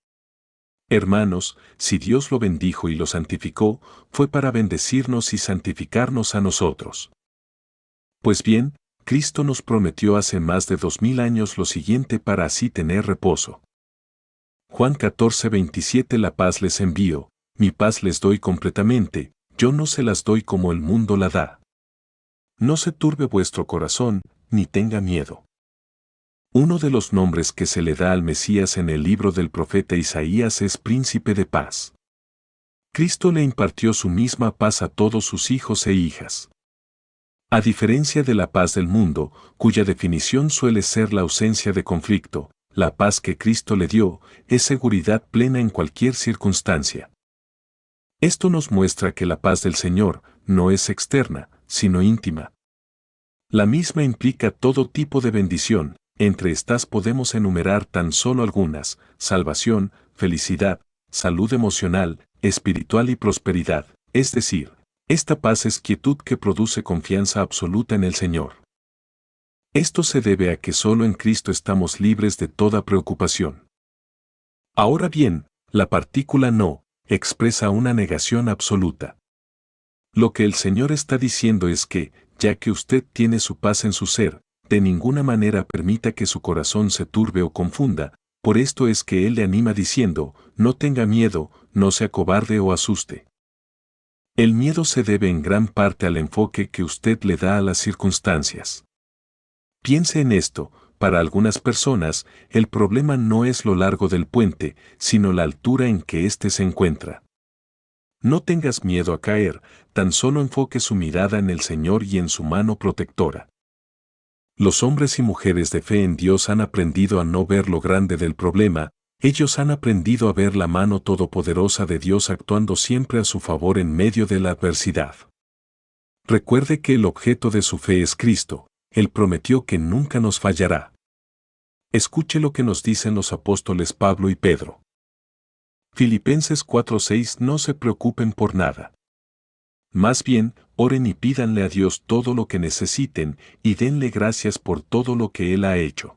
Speaker 1: Hermanos, si Dios lo bendijo y lo santificó, fue para bendecirnos y santificarnos a nosotros. Pues bien, Cristo nos prometió hace más de 2000 años lo siguiente para así tener reposo. Juan 14:27 La paz les envío, mi paz les doy completamente, yo no se las doy como el mundo la da. No se turbe vuestro corazón, ni tenga miedo. Uno de los nombres que se le da al Mesías en el libro del profeta Isaías es Príncipe de Paz. Cristo le impartió su misma paz a todos sus hijos e hijas. A diferencia de la paz del mundo, cuya definición suele ser la ausencia de conflicto, la paz que Cristo le dio es seguridad plena en cualquier circunstancia. Esto nos muestra que la paz del Señor no es externa, sino íntima. La misma implica todo tipo de bendición. Entre estas podemos enumerar tan solo algunas: salvación, felicidad, salud emocional, espiritual y prosperidad. Es decir, esta paz es quietud que produce confianza absoluta en el Señor. Esto se debe a que solo en Cristo estamos libres de toda preocupación. Ahora bien, la partícula no expresa una negación absoluta. Lo que el Señor está diciendo es que, ya que usted tiene su paz en su ser, de ninguna manera permita que su corazón se turbe o confunda. Por esto es que Él le anima diciendo, no tenga miedo, no sea cobarde o asuste. El miedo se debe en gran parte al enfoque que usted le da a las circunstancias. Piense en esto, para algunas personas, el problema no es lo largo del puente, sino la altura en que éste se encuentra. No tengas miedo a caer, tan solo enfoque su mirada en el Señor y en su mano protectora. Los hombres y mujeres de fe en Dios han aprendido a no ver lo grande del problema, ellos han aprendido a ver la mano todopoderosa de Dios actuando siempre a su favor en medio de la adversidad. Recuerde que el objeto de su fe es Cristo, Él prometió que nunca nos fallará. Escuche lo que nos dicen los apóstoles Pablo y Pedro. Filipenses 4:6. No se preocupen por nada. Más bien, oren y pídanle a Dios todo lo que necesiten y denle gracias por todo lo que Él ha hecho.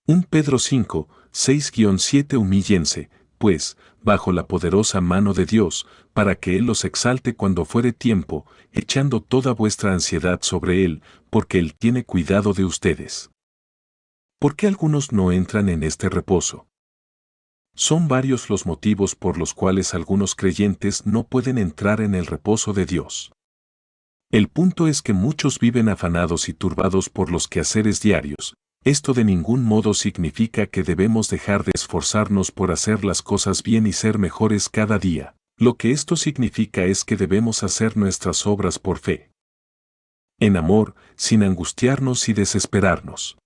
Speaker 1: 1 Pedro 5, 6-7. Humíllense, pues, bajo la poderosa mano de Dios, para que Él los exalte cuando fuere tiempo, echando toda vuestra ansiedad sobre Él, porque Él tiene cuidado de ustedes. ¿Por qué algunos no entran en este reposo? Son varios los motivos por los cuales algunos creyentes no pueden entrar en el reposo de Dios. El punto es que muchos viven afanados y turbados por los quehaceres diarios. Esto de ningún modo significa que debemos dejar de esforzarnos por hacer las cosas bien y ser mejores cada día. Lo que esto significa es que debemos hacer nuestras obras por fe. En amor, sin angustiarnos y desesperarnos.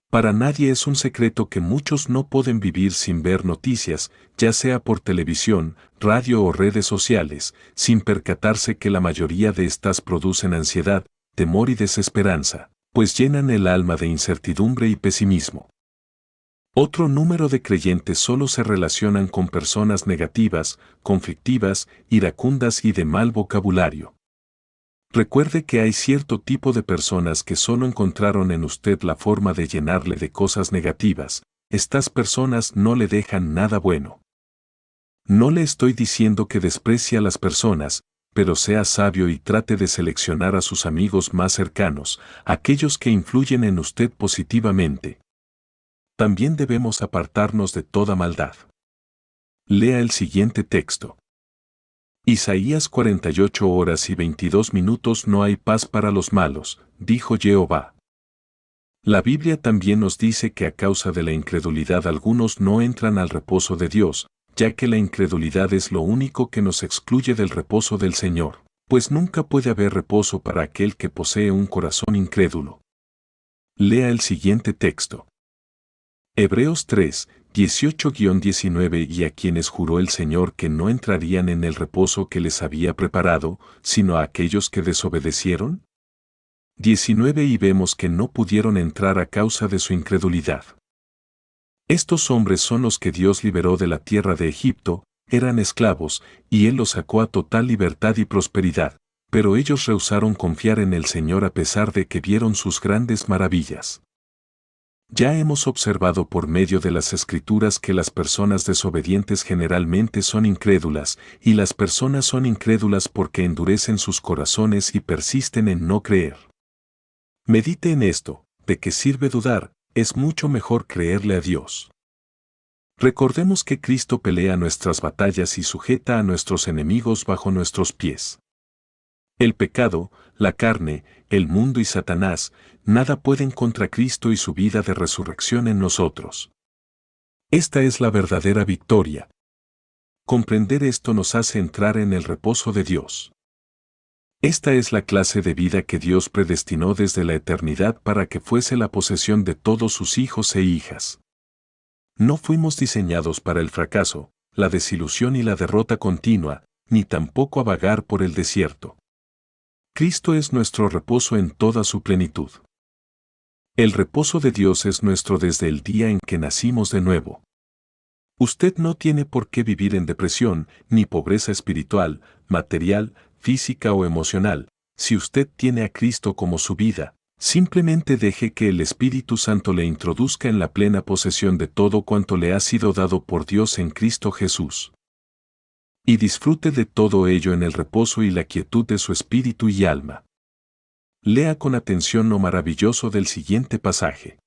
Speaker 1: Para nadie es un secreto que muchos no pueden vivir sin ver noticias, ya sea por televisión, radio o redes sociales, sin percatarse que la mayoría de estas producen ansiedad, temor y desesperanza, pues llenan el alma de incertidumbre y pesimismo. Otro número de creyentes solo se relacionan con personas negativas, conflictivas, iracundas y de mal vocabulario. Recuerde que hay cierto tipo de personas que solo encontraron en usted la forma de llenarle de cosas negativas. Estas personas no le dejan nada bueno. No le estoy diciendo que desprecie a las personas, pero sea sabio y trate de seleccionar a sus amigos más cercanos, aquellos que influyen en usted positivamente. También debemos apartarnos de toda maldad. Lea el siguiente texto. Isaías 48 horas y 22 minutos. No hay paz para los malos, dijo Jehová. La Biblia también nos dice que a causa de la incredulidad algunos no entran al reposo de Dios, ya que la incredulidad es lo único que nos excluye del reposo del Señor, pues nunca puede haber reposo para aquel que posee un corazón incrédulo. Lea el siguiente texto. Hebreos 3, 18-19. Y a quienes juró el Señor que no entrarían en el reposo que les había preparado, sino a aquellos que desobedecieron. 19. Y vemos que no pudieron entrar a causa de su incredulidad. Estos hombres son los que Dios liberó de la tierra de Egipto, eran esclavos, y Él los sacó a total libertad y prosperidad, pero ellos rehusaron confiar en el Señor a pesar de que vieron sus grandes maravillas. Ya hemos observado por medio de las Escrituras que las personas desobedientes generalmente son incrédulas, y las personas son incrédulas porque endurecen sus corazones y persisten en no creer. Medite en esto, ¿de qué sirve dudar? Es mucho mejor creerle a Dios. Recordemos que Cristo pelea nuestras batallas y sujeta a nuestros enemigos bajo nuestros pies. El pecado, la carne, el mundo y Satanás, nada pueden contra Cristo y su vida de resurrección en nosotros. Esta es la verdadera victoria. Comprender esto nos hace entrar en el reposo de Dios. Esta es la clase de vida que Dios predestinó desde la eternidad para que fuese la posesión de todos sus hijos e hijas. No fuimos diseñados para el fracaso, la desilusión y la derrota continua, ni tampoco a vagar por el desierto. Cristo es nuestro reposo en toda su plenitud. El reposo de Dios es nuestro desde el día en que nacimos de nuevo. Usted no tiene por qué vivir en depresión, ni pobreza espiritual, material, física o emocional. Si usted tiene a Cristo como su vida, simplemente deje que el Espíritu Santo le introduzca en la plena posesión de todo cuanto le ha sido dado por Dios en Cristo Jesús. Y disfrute de todo ello en el reposo y la quietud de su espíritu y alma. Lea con atención lo maravilloso del siguiente pasaje.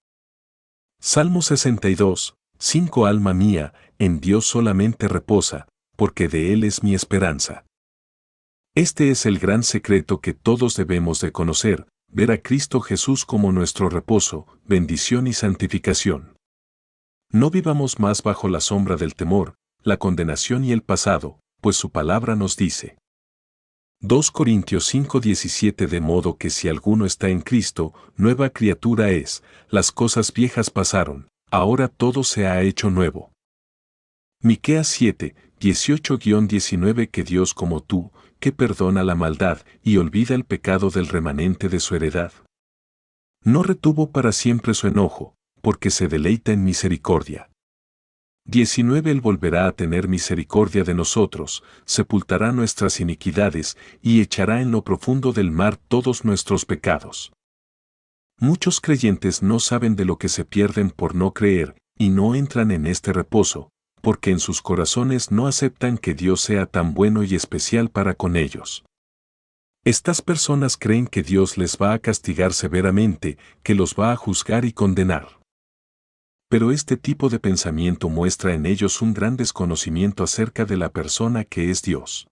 Speaker 1: Salmo 62, 5 Alma mía, en Dios solamente reposa, porque de Él es mi esperanza. Este es el gran secreto que todos debemos de conocer, ver a Cristo Jesús como nuestro reposo, bendición y santificación. No vivamos más bajo la sombra del temor, la condenación y el pasado, pues su palabra nos dice. 2 Corintios 5:17 De modo que si alguno está en Cristo, nueva criatura es, las cosas viejas pasaron, ahora todo se ha hecho nuevo. Miqueas 7:18-19 Que Dios como tú, que perdona la maldad y olvida el pecado del remanente de su heredad. No retuvo para siempre su enojo, porque se deleita en misericordia. 19 Él volverá a tener misericordia de nosotros, sepultará nuestras iniquidades y echará en lo profundo del mar todos nuestros pecados. Muchos creyentes no saben de lo que se pierden por no creer, y no entran en este reposo, porque en sus corazones no aceptan que Dios sea tan bueno y especial para con ellos. Estas personas creen que Dios les va a castigar severamente, que los va a juzgar y condenar. Pero este tipo de pensamiento muestra en ellos un gran desconocimiento acerca de la persona que es Dios.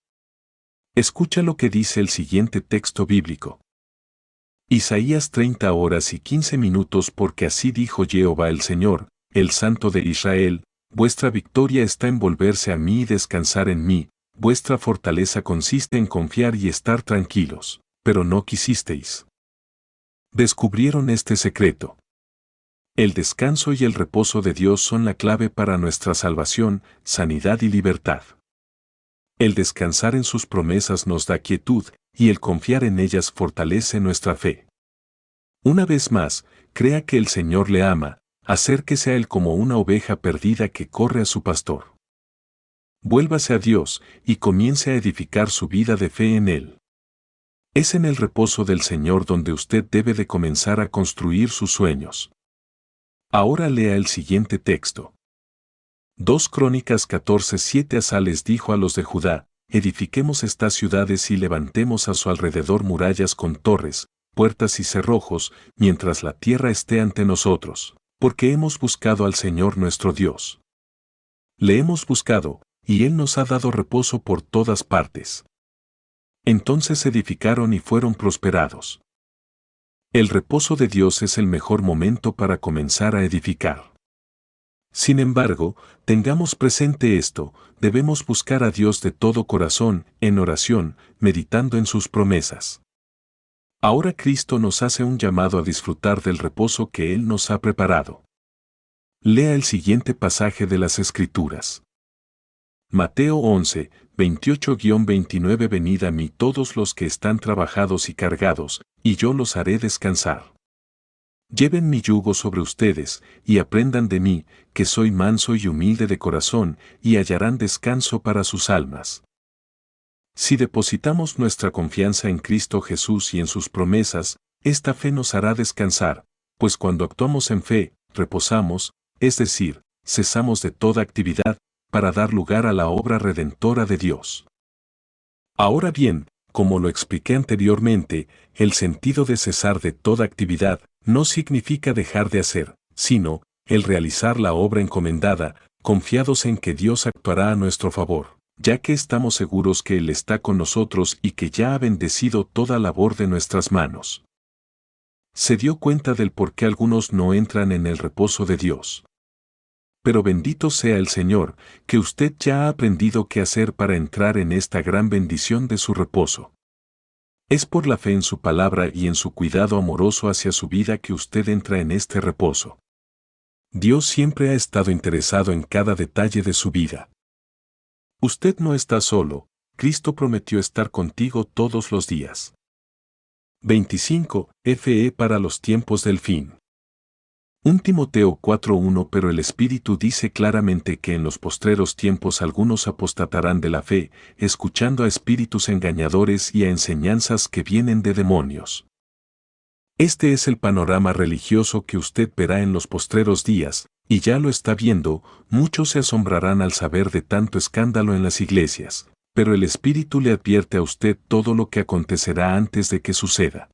Speaker 1: Escucha lo que dice el siguiente texto bíblico. Isaías 30 horas y 15 minutos Porque así dijo Jehová el Señor, el Santo de Israel, vuestra victoria está en volverse a mí y descansar en mí, vuestra fortaleza consiste en confiar y estar tranquilos, pero no quisisteis. Descubrieron este secreto. El descanso y el reposo de Dios son la clave para nuestra salvación, sanidad y libertad. El descansar en sus promesas nos da quietud, y el confiar en ellas fortalece nuestra fe. Una vez más, crea que el Señor le ama, acérquese a Él como una oveja perdida que corre a su pastor. Vuélvase a Dios y comience a edificar su vida de fe en Él. Es en el reposo del Señor donde usted debe de comenzar a construir sus sueños. Ahora lea el siguiente texto. 2 Crónicas 14:7 Asa les dijo a los de Judá, edifiquemos estas ciudades y levantemos a su alrededor murallas con torres, puertas y cerrojos, mientras la tierra esté ante nosotros, porque hemos buscado al Señor nuestro Dios. Le hemos buscado, y Él nos ha dado reposo por todas partes. Entonces edificaron y fueron prosperados. El reposo de Dios es el mejor momento para comenzar a edificar. Sin embargo, tengamos presente esto, debemos buscar a Dios de todo corazón, en oración, meditando en sus promesas. Ahora Cristo nos hace un llamado a disfrutar del reposo que Él nos ha preparado. Lea el siguiente pasaje de las Escrituras. Mateo 11, 28-29 Venid a mí todos los que están trabajados y cargados, y yo los haré descansar. Lleven mi yugo sobre ustedes, y aprendan de mí, que soy manso y humilde de corazón, y hallarán descanso para sus almas. Si depositamos nuestra confianza en Cristo Jesús y en sus promesas, esta fe nos hará descansar, pues cuando actuamos en fe, reposamos, es decir, cesamos de toda actividad, para dar lugar a la obra redentora de Dios. Ahora bien, como lo expliqué anteriormente, el sentido de cesar de toda actividad no significa dejar de hacer, sino el realizar la obra encomendada, confiados en que Dios actuará a nuestro favor, ya que estamos seguros que Él está con nosotros y que ya ha bendecido toda labor de nuestras manos. Se dio cuenta del por qué algunos no entran en el reposo de Dios. Pero bendito sea el Señor, que usted ya ha aprendido qué hacer para entrar en esta gran bendición de su reposo. Es por la fe en su palabra y en su cuidado amoroso hacia su vida que usted entra en este reposo. Dios siempre ha estado interesado en cada detalle de su vida. Usted no está solo, Cristo prometió estar contigo todos los días. 25. Fe para los tiempos del fin. 1 Timoteo 4:1 Pero el Espíritu dice claramente que en los postreros tiempos algunos apostatarán de la fe, escuchando a espíritus engañadores y a enseñanzas que vienen de demonios. Este es el panorama religioso que usted verá en los postreros días, y ya lo está viendo, muchos se asombrarán al saber de tanto escándalo en las iglesias, Pero el Espíritu le advierte a usted todo lo que acontecerá antes de que suceda.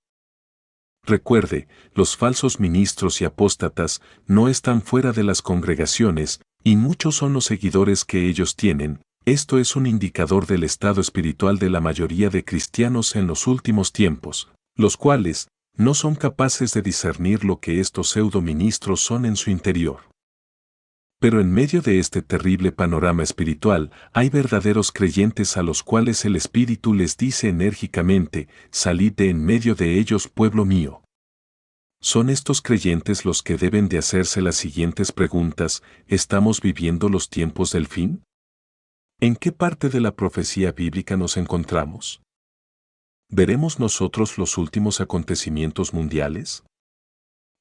Speaker 1: Recuerde, los falsos ministros y apóstatas no están fuera de las congregaciones, y muchos son los seguidores que ellos tienen. Esto es un indicador del estado espiritual de la mayoría de cristianos en los últimos tiempos, los cuales no son capaces de discernir lo que estos pseudo-ministros son en su interior. Pero en medio de este terrible panorama espiritual, hay verdaderos creyentes a los cuales el Espíritu les dice enérgicamente: salid de en medio de ellos, pueblo mío. Son estos creyentes los que deben de hacerse las siguientes preguntas: ¿estamos viviendo los tiempos del fin? ¿En qué parte de la profecía bíblica nos encontramos? ¿Veremos nosotros los últimos acontecimientos mundiales?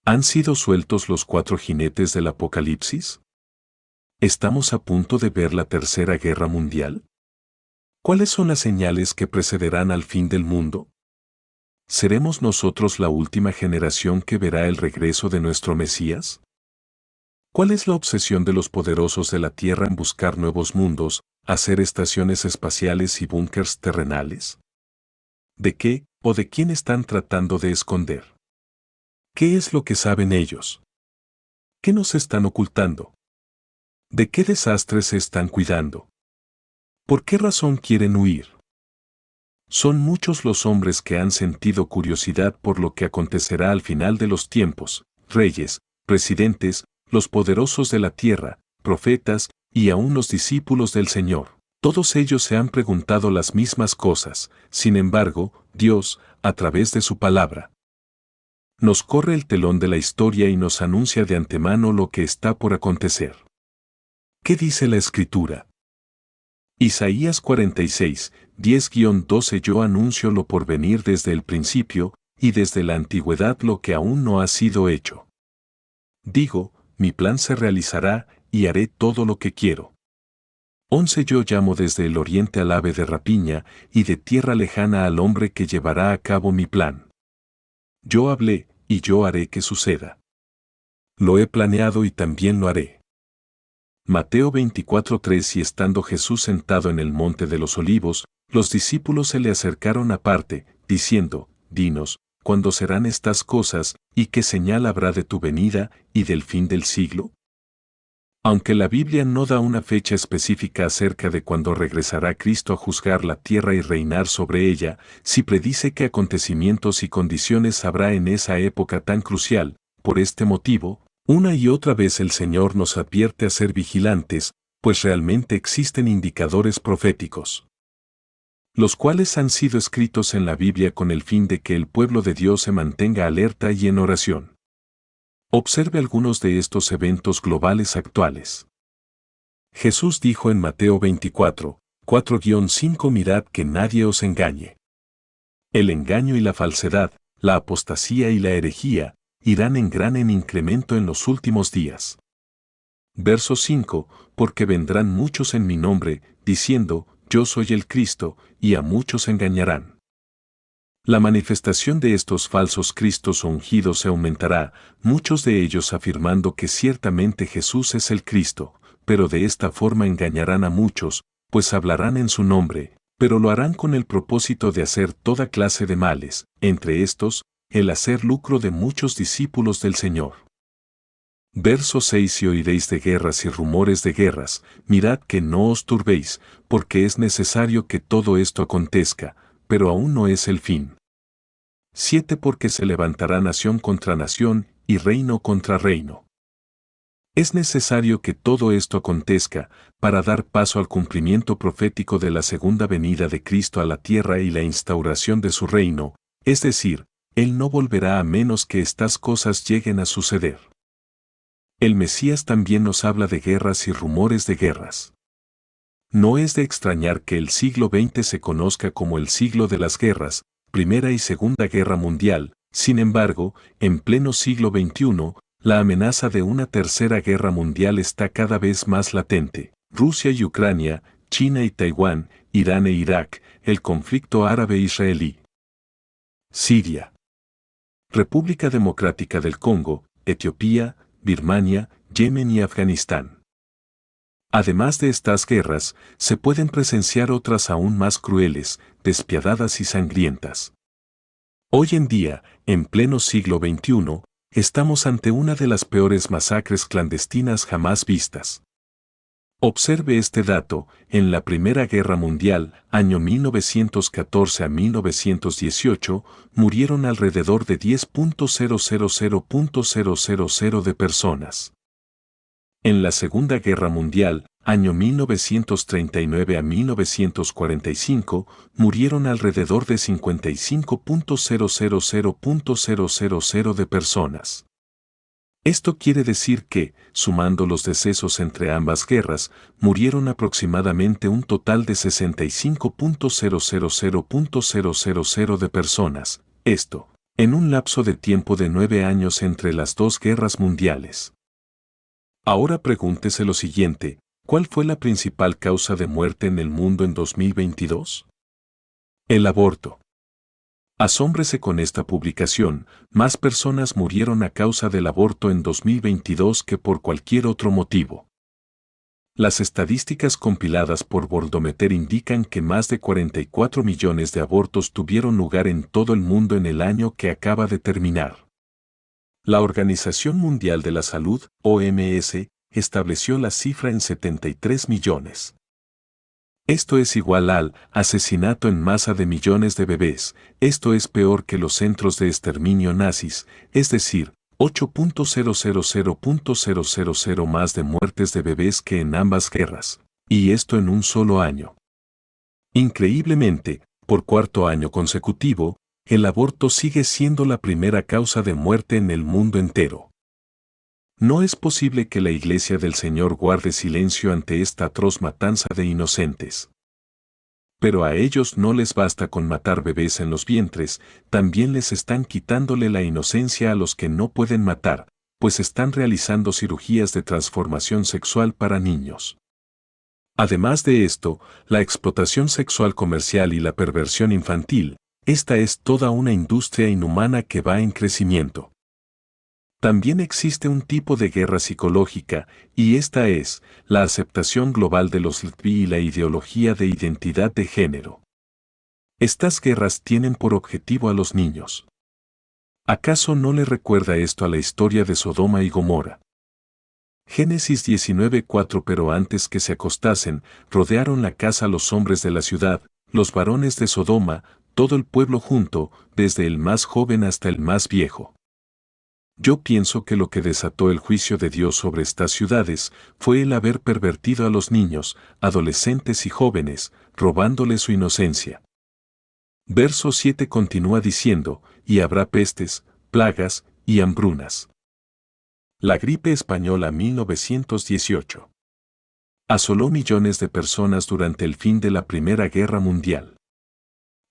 Speaker 1: ¿Han sido sueltos los 4 jinetes del Apocalipsis? ¿Estamos a punto de ver la Tercera Guerra Mundial? ¿Cuáles son las señales que precederán al fin del mundo? ¿Seremos nosotros la última generación que verá el regreso de nuestro Mesías? ¿Cuál es la obsesión de los poderosos de la Tierra en buscar nuevos mundos, hacer estaciones espaciales y búnkers terrenales? ¿De qué o de quién están tratando de esconder? ¿Qué es lo que saben ellos? ¿Qué nos están ocultando? ¿De qué desastres se están cuidando? ¿Por qué razón quieren huir? Son muchos los hombres que han sentido curiosidad por lo que acontecerá al final de los tiempos: reyes, presidentes, los poderosos de la tierra, profetas y aún los discípulos del Señor. Todos ellos se han preguntado las mismas cosas. Sin embargo, Dios, a través de su palabra, nos corre el telón de la historia y nos anuncia de antemano lo que está por acontecer. ¿Qué dice la Escritura? Isaías 46, 10-12. Yo anuncio lo por venir desde el principio, y desde la antigüedad lo que aún no ha sido hecho. Digo, mi plan se realizará, y haré todo lo que quiero. 11. Yo llamo desde el oriente al ave de rapiña, y de tierra lejana al hombre que llevará a cabo mi plan. Yo hablé, y yo haré que suceda. Lo he planeado y también lo haré. Mateo 24:3. Y estando Jesús sentado en el monte de los olivos, los discípulos se le acercaron aparte, diciendo: dinos, ¿cuándo serán estas cosas, y qué señal habrá de tu venida y del fin del siglo? Aunque la Biblia no da una fecha específica acerca de cuándo regresará Cristo a juzgar la tierra y reinar sobre ella, sí predice qué acontecimientos y condiciones habrá en esa época tan crucial. Por este motivo, una y otra vez el Señor nos advierte a ser vigilantes, pues realmente existen indicadores proféticos, los cuales han sido escritos en la Biblia con el fin de que el pueblo de Dios se mantenga alerta y en oración. Observe algunos de estos eventos globales actuales. Jesús dijo en Mateo 24, 4-5: mirad que nadie os engañe. El engaño y la falsedad, la apostasía y la herejía, irán en incremento en los últimos días. Verso 5, porque vendrán muchos en mi nombre, diciendo: yo soy el Cristo, y a muchos engañarán. La manifestación de estos falsos cristos ungidos se aumentará, muchos de ellos afirmando que ciertamente Jesús es el Cristo, pero de esta forma engañarán a muchos, pues hablarán en su nombre, pero lo harán con el propósito de hacer toda clase de males, entre estos, el hacer lucro de muchos discípulos del Señor. Verso 6: y oiréis de guerras y rumores de guerras, mirad que no os turbéis, porque es necesario que todo esto acontezca, pero aún no es el fin. 7. Porque se levantará nación contra nación, y reino contra reino. Es necesario que todo esto acontezca, para dar paso al cumplimiento profético de la segunda venida de Cristo a la tierra y la instauración de su reino, es decir, Él no volverá a menos que estas cosas lleguen a suceder. El Mesías también nos habla de guerras y rumores de guerras. No es de extrañar que el siglo XX se conozca como el siglo de las guerras, Primera y Segunda Guerra Mundial. Sin embargo, en pleno siglo XXI, la amenaza de una tercera guerra mundial está cada vez más latente. Rusia y Ucrania, China y Taiwán, Irán e Irak, el conflicto árabe-israelí. Siria, República Democrática del Congo, Etiopía, Birmania, Yemen y Afganistán. Además de estas guerras, se pueden presenciar otras aún más crueles, despiadadas y sangrientas. Hoy en día, en pleno siglo XXI, estamos ante una de las peores masacres clandestinas jamás vistas. Observe este dato: en la Primera Guerra Mundial, año 1914 a 1918, murieron alrededor de 10.000.000 de personas. En la Segunda Guerra Mundial, año 1939 a 1945, murieron alrededor de 55.000.000 de personas. Esto quiere decir que, sumando los decesos entre ambas guerras, murieron aproximadamente un total de 65.000.000 de personas, esto, en un lapso de tiempo de 9 años entre las dos guerras mundiales. Ahora pregúntese lo siguiente: ¿cuál fue la principal causa de muerte en el mundo en 2022? El aborto. Asómbrese con esta publicación: más personas murieron a causa del aborto en 2022 que por cualquier otro motivo. Las estadísticas compiladas por Worldometer indican que más de 44 millones de abortos tuvieron lugar en todo el mundo en el año que acaba de terminar. La Organización Mundial de la Salud, OMS, estableció la cifra en 73 millones. Esto es igual al asesinato en masa de millones de bebés. Esto es peor que los centros de exterminio nazis, es decir, 8.000.000 más de muertes de bebés que en ambas guerras, y esto en un solo año. Increíblemente, por cuarto año consecutivo, el aborto sigue siendo la primera causa de muerte en el mundo entero. No es posible que la Iglesia del Señor guarde silencio ante esta atroz matanza de inocentes. Pero a ellos no les basta con matar bebés en los vientres, también les están quitándole la inocencia a los que no pueden matar, pues están realizando cirugías de transformación sexual para niños. Además de esto, la explotación sexual comercial y la perversión infantil, esta es toda una industria inhumana que va en crecimiento. También existe un tipo de guerra psicológica, y esta es la aceptación global de los LGTB y la ideología de identidad de género. Estas guerras tienen por objetivo a los niños. ¿Acaso no le recuerda esto a la historia de Sodoma y Gomorra? Génesis 19:4. Pero antes que se acostasen, rodearon la casa los hombres de la ciudad, los varones de Sodoma, todo el pueblo junto, desde el más joven hasta el más viejo. Yo pienso que lo que desató el juicio de Dios sobre estas ciudades fue el haber pervertido a los niños, adolescentes y jóvenes, robándoles su inocencia. Verso 7 continúa diciendo: y habrá pestes, plagas y hambrunas. La gripe española 1918 asoló millones de personas durante el fin de la Primera Guerra Mundial.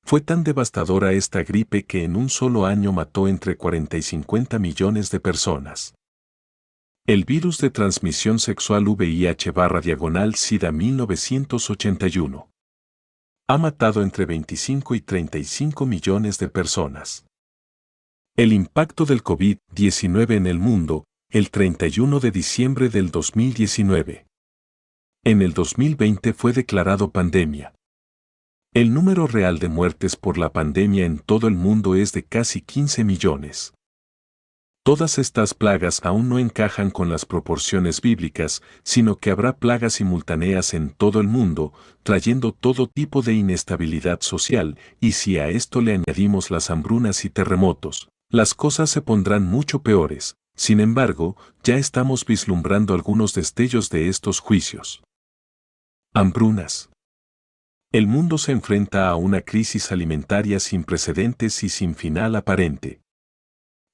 Speaker 1: Fue tan devastadora esta gripe que en un solo año mató entre 40 y 50 millones de personas. El virus de transmisión sexual VIH/SIDA 1981 ha matado entre 25 y 35 millones de personas. El impacto del COVID-19 en el mundo, el 31 de diciembre del 2019. En el 2020 fue declarado pandemia. El número real de muertes por la pandemia en todo el mundo es de casi 15 millones. Todas estas plagas aún no encajan con las proporciones bíblicas, sino que habrá plagas simultáneas en todo el mundo, trayendo todo tipo de inestabilidad social, y si a esto le añadimos las hambrunas y terremotos, las cosas se pondrán mucho peores. Sin embargo, ya estamos vislumbrando algunos destellos de estos juicios. Hambrunas. El mundo se enfrenta a una crisis alimentaria sin precedentes y sin final aparente.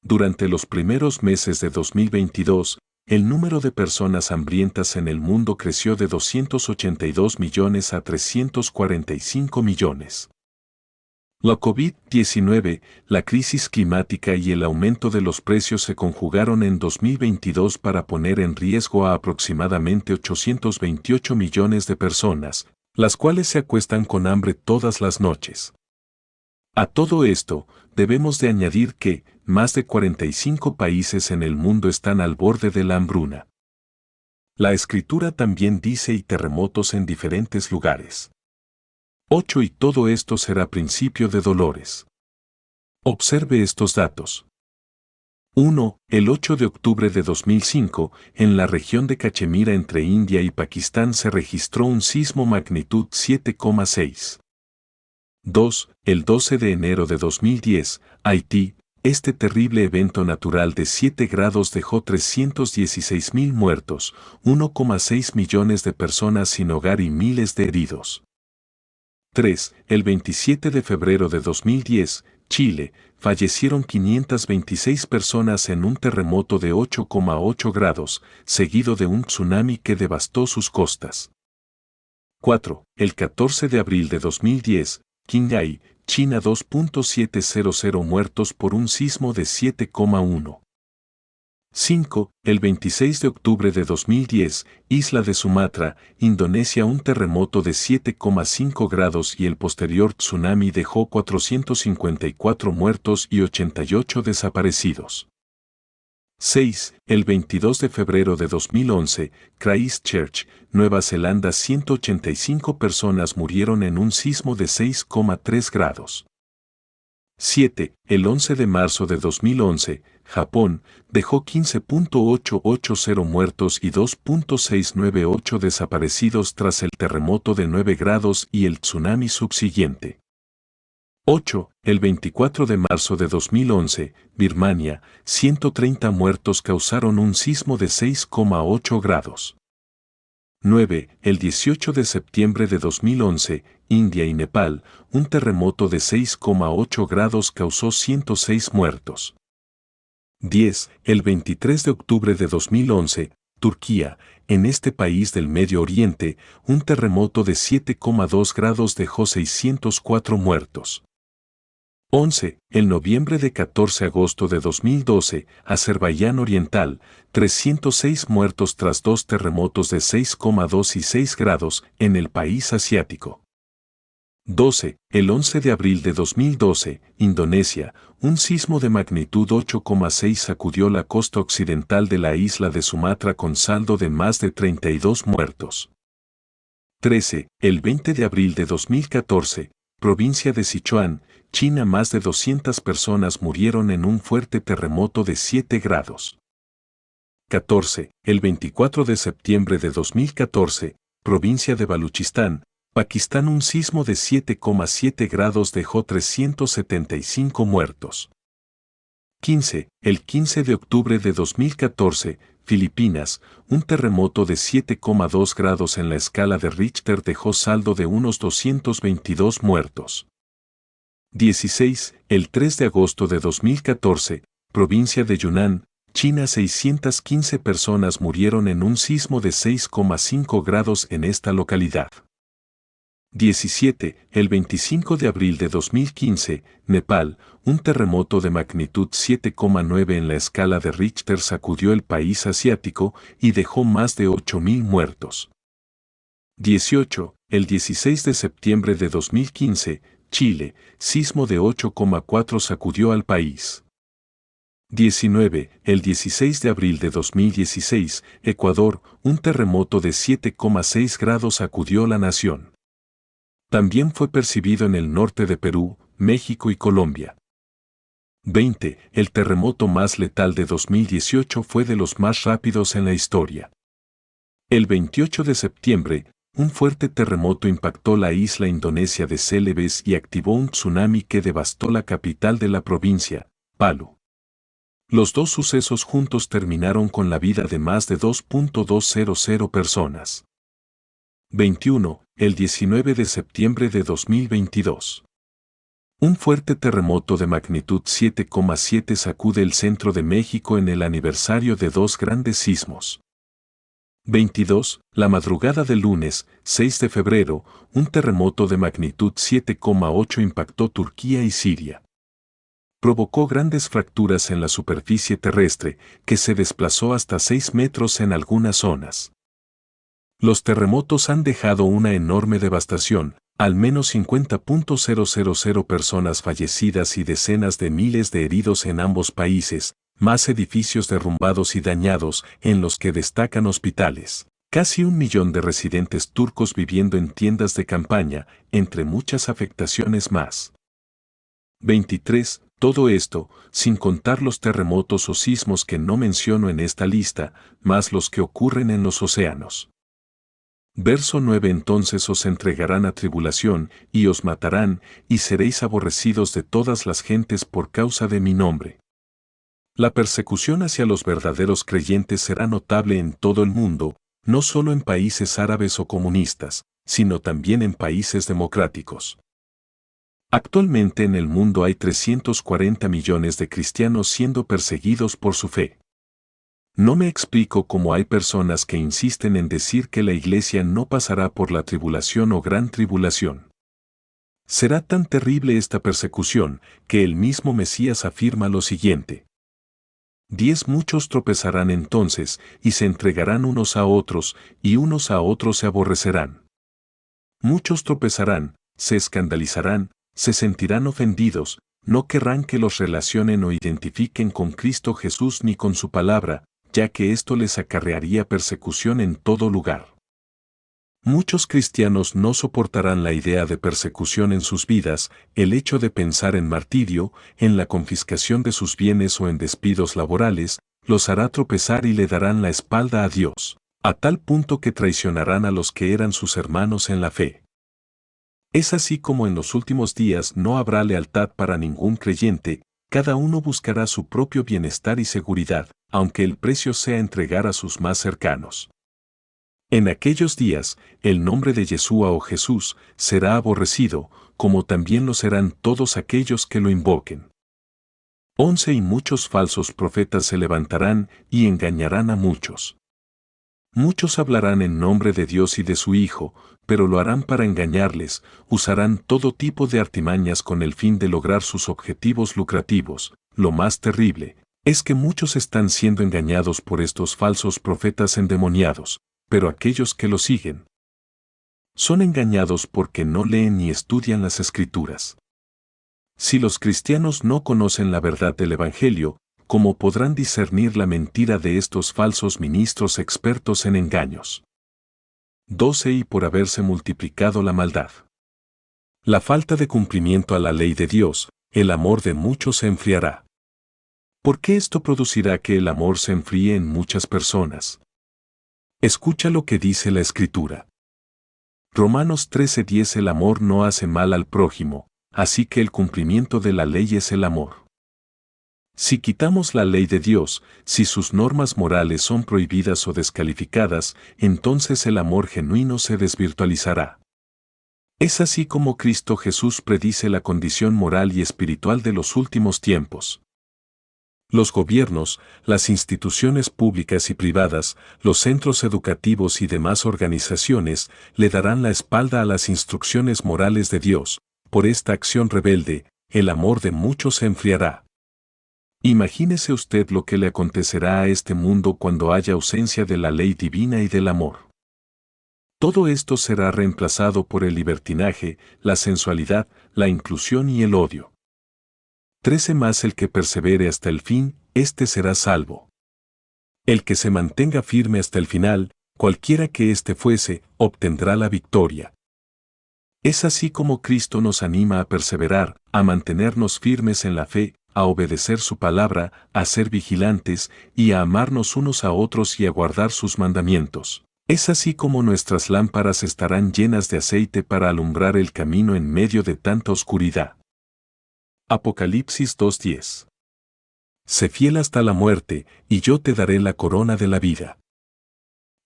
Speaker 1: Durante los primeros meses de 2022, el número de personas hambrientas en el mundo creció de 282 millones a 345 millones. La COVID-19, la crisis climática y el aumento de los precios se conjugaron en 2022 para poner en riesgo a aproximadamente 828 millones de personas, las cuales se acuestan con hambre todas las noches. A todo esto, debemos de añadir que más de 45 países en el mundo están al borde de la hambruna. La escritura también dice y terremotos en diferentes lugares. 8 y todo esto será principio de dolores. Observe estos datos. 1. El 8 de octubre de 2005, en la región de Cachemira entre India y Pakistán se registró un sismo magnitud 7,6. 2. El 12 de enero de 2010, Haití, este terrible evento natural de 7 grados dejó 316.000 muertos, 1,6 millones de personas sin hogar y miles de heridos. 3. El 27 de febrero de 2010, Chile, fallecieron 526 personas en un terremoto de 8,8 grados, seguido de un tsunami que devastó sus costas. 4. El 14 de abril de 2010, Qinghai, China 2.700 muertos por un sismo de 7,1. 5. El 26 de octubre de 2010, isla de Sumatra, Indonesia un terremoto de 7,5 grados y el posterior tsunami dejó 454 muertos y 88 desaparecidos. 6. El 22 de febrero de 2011, Christchurch, Nueva Zelanda 185 personas murieron en un sismo de 6,3 grados. 7. El 11 de marzo de 2011, Japón, dejó 15.880 muertos y 2.698 desaparecidos tras el terremoto de 9 grados y el tsunami subsiguiente. 8. El 24 de marzo de 2011, Birmania, 130 muertos causaron un sismo de 6,8 grados. 9. El 18 de septiembre de 2011, India y Nepal, un terremoto de 6,8 grados causó 106 muertos. 10. El 23 de octubre de 2011, Turquía, en este país del Medio Oriente, un terremoto de 7,2 grados dejó 604 muertos. 11. El noviembre de 14 de agosto de 2012, Azerbaiyán Oriental, 306 muertos tras dos terremotos de 6,2 y 6 grados en el país asiático. 12. El 11 de abril de 2012, Indonesia, un sismo de magnitud 8,6 sacudió la costa occidental de la isla de Sumatra con saldo de más de 32 muertos. 13. El 20 de abril de 2014, provincia de Sichuan, China más de 200 personas murieron en un fuerte terremoto de 7 grados. 14. El 24 de septiembre de 2014, provincia de Baluchistán, Pakistán un sismo de 7,7 grados dejó 375 muertos. 15. El 15 de octubre de 2014, Filipinas, un terremoto de 7,2 grados en la escala de Richter dejó saldo de unos 222 muertos. 16. El 3 de agosto de 2014, provincia de Yunnan, China 615 personas murieron en un sismo de 6,5 grados en esta localidad. 17. El 25 de abril de 2015, Nepal, un terremoto de magnitud 7,9 en la escala de Richter sacudió el país asiático y dejó más de 8.000 muertos. 18. El 16 de septiembre de 2015, Chile, sismo de 8,4 sacudió al país. 19. El 16 de abril de 2016, Ecuador, un terremoto de 7,6 grados sacudió la nación. También fue percibido en el norte de Perú, México y Colombia. 20. El terremoto más letal de 2018 fue de los más rápidos en la historia. El 28 de septiembre, un fuerte terremoto impactó la isla indonesia de Celebes y activó un tsunami que devastó la capital de la provincia, Palu. Los dos sucesos juntos terminaron con la vida de más de 2.200 personas. 21. El 19 de septiembre de 2022. Un fuerte terremoto de magnitud 7,7 sacude el centro de México en el aniversario de dos grandes sismos. 22. La madrugada del lunes, 6 de febrero, un terremoto de magnitud 7,8 impactó Turquía y Siria. Provocó grandes fracturas en la superficie terrestre, que se desplazó hasta 6 metros en algunas zonas. Los terremotos han dejado una enorme devastación, al menos 50.000 personas fallecidas y decenas de miles de heridos en ambos países, más edificios derrumbados y dañados en los que destacan hospitales. Casi 1 millón de residentes turcos viviendo en tiendas de campaña, entre muchas afectaciones más. 23. Todo esto, sin contar los terremotos o sismos que no menciono en esta lista, más los que ocurren en los océanos. Verso 9. Entonces os entregarán a tribulación, y os matarán, y seréis aborrecidos de todas las gentes por causa de mi nombre. La persecución hacia los verdaderos creyentes será notable en todo el mundo, no solo en países árabes o comunistas, sino también en países democráticos. Actualmente en el mundo hay 340 millones de cristianos siendo perseguidos por su fe. No me explico cómo hay personas que insisten en decir que la Iglesia no pasará por la tribulación o gran tribulación. Será tan terrible esta persecución que el mismo Mesías afirma lo siguiente. 10. Muchos tropezarán entonces, y se entregarán unos a otros, y unos a otros se aborrecerán. Muchos tropezarán, se escandalizarán, se sentirán ofendidos, no querrán que los relacionen o identifiquen con Cristo Jesús ni con su palabra, ya que esto les acarrearía persecución en todo lugar. Muchos cristianos no soportarán la idea de persecución en sus vidas, el hecho de pensar en martirio, en la confiscación de sus bienes o en despidos laborales, los hará tropezar y le darán la espalda a Dios, a tal punto que traicionarán a los que eran sus hermanos en la fe. Es así como en los últimos días no habrá lealtad para ningún creyente, cada uno buscará su propio bienestar y seguridad, aunque el precio sea entregar a sus más cercanos. En aquellos días, el nombre de Yeshua o Jesús será aborrecido, como también lo serán todos aquellos que lo invoquen. 11. Y muchos falsos profetas se levantarán y engañarán a muchos. Muchos hablarán en nombre de Dios y de su Hijo, pero lo harán para engañarles, usarán todo tipo de artimañas con el fin de lograr sus objetivos lucrativos. Lo más terrible es que muchos están siendo engañados por estos falsos profetas endemoniados, pero aquellos que lo siguen son engañados porque no leen ni estudian las Escrituras. Si los cristianos no conocen la verdad del Evangelio, ¿cómo podrán discernir la mentira de estos falsos ministros expertos en engaños? 12. Y por haberse multiplicado la maldad. La falta de cumplimiento a la ley de Dios, el amor de muchos se enfriará. ¿Por qué esto producirá que el amor se enfríe en muchas personas? Escucha lo que dice la Escritura. Romanos 13:10. El amor no hace mal al prójimo, así que el cumplimiento de la ley es el amor. Si quitamos la ley de Dios, si sus normas morales son prohibidas o descalificadas, entonces el amor genuino se desvirtualizará. Es así como Cristo Jesús predice la condición moral y espiritual de los últimos tiempos. Los gobiernos, las instituciones públicas y privadas, los centros educativos y demás organizaciones le darán la espalda a las instrucciones morales de Dios. Por esta acción rebelde, el amor de muchos se enfriará. Imagínese usted lo que le acontecerá a este mundo cuando haya ausencia de la ley divina y del amor. Todo esto será reemplazado por el libertinaje, la sensualidad, la inclusión y el odio. 13. Más el que persevere hasta el fin, éste será salvo. El que se mantenga firme hasta el final, cualquiera que éste fuese, obtendrá la victoria. Es así como Cristo nos anima a perseverar, a mantenernos firmes en la fe, a obedecer su palabra, a ser vigilantes y a amarnos unos a otros y a guardar sus mandamientos. Es así como nuestras lámparas estarán llenas de aceite para alumbrar el camino en medio de tanta oscuridad. Apocalipsis 2:10. Sé fiel hasta la muerte, y yo te daré la corona de la vida.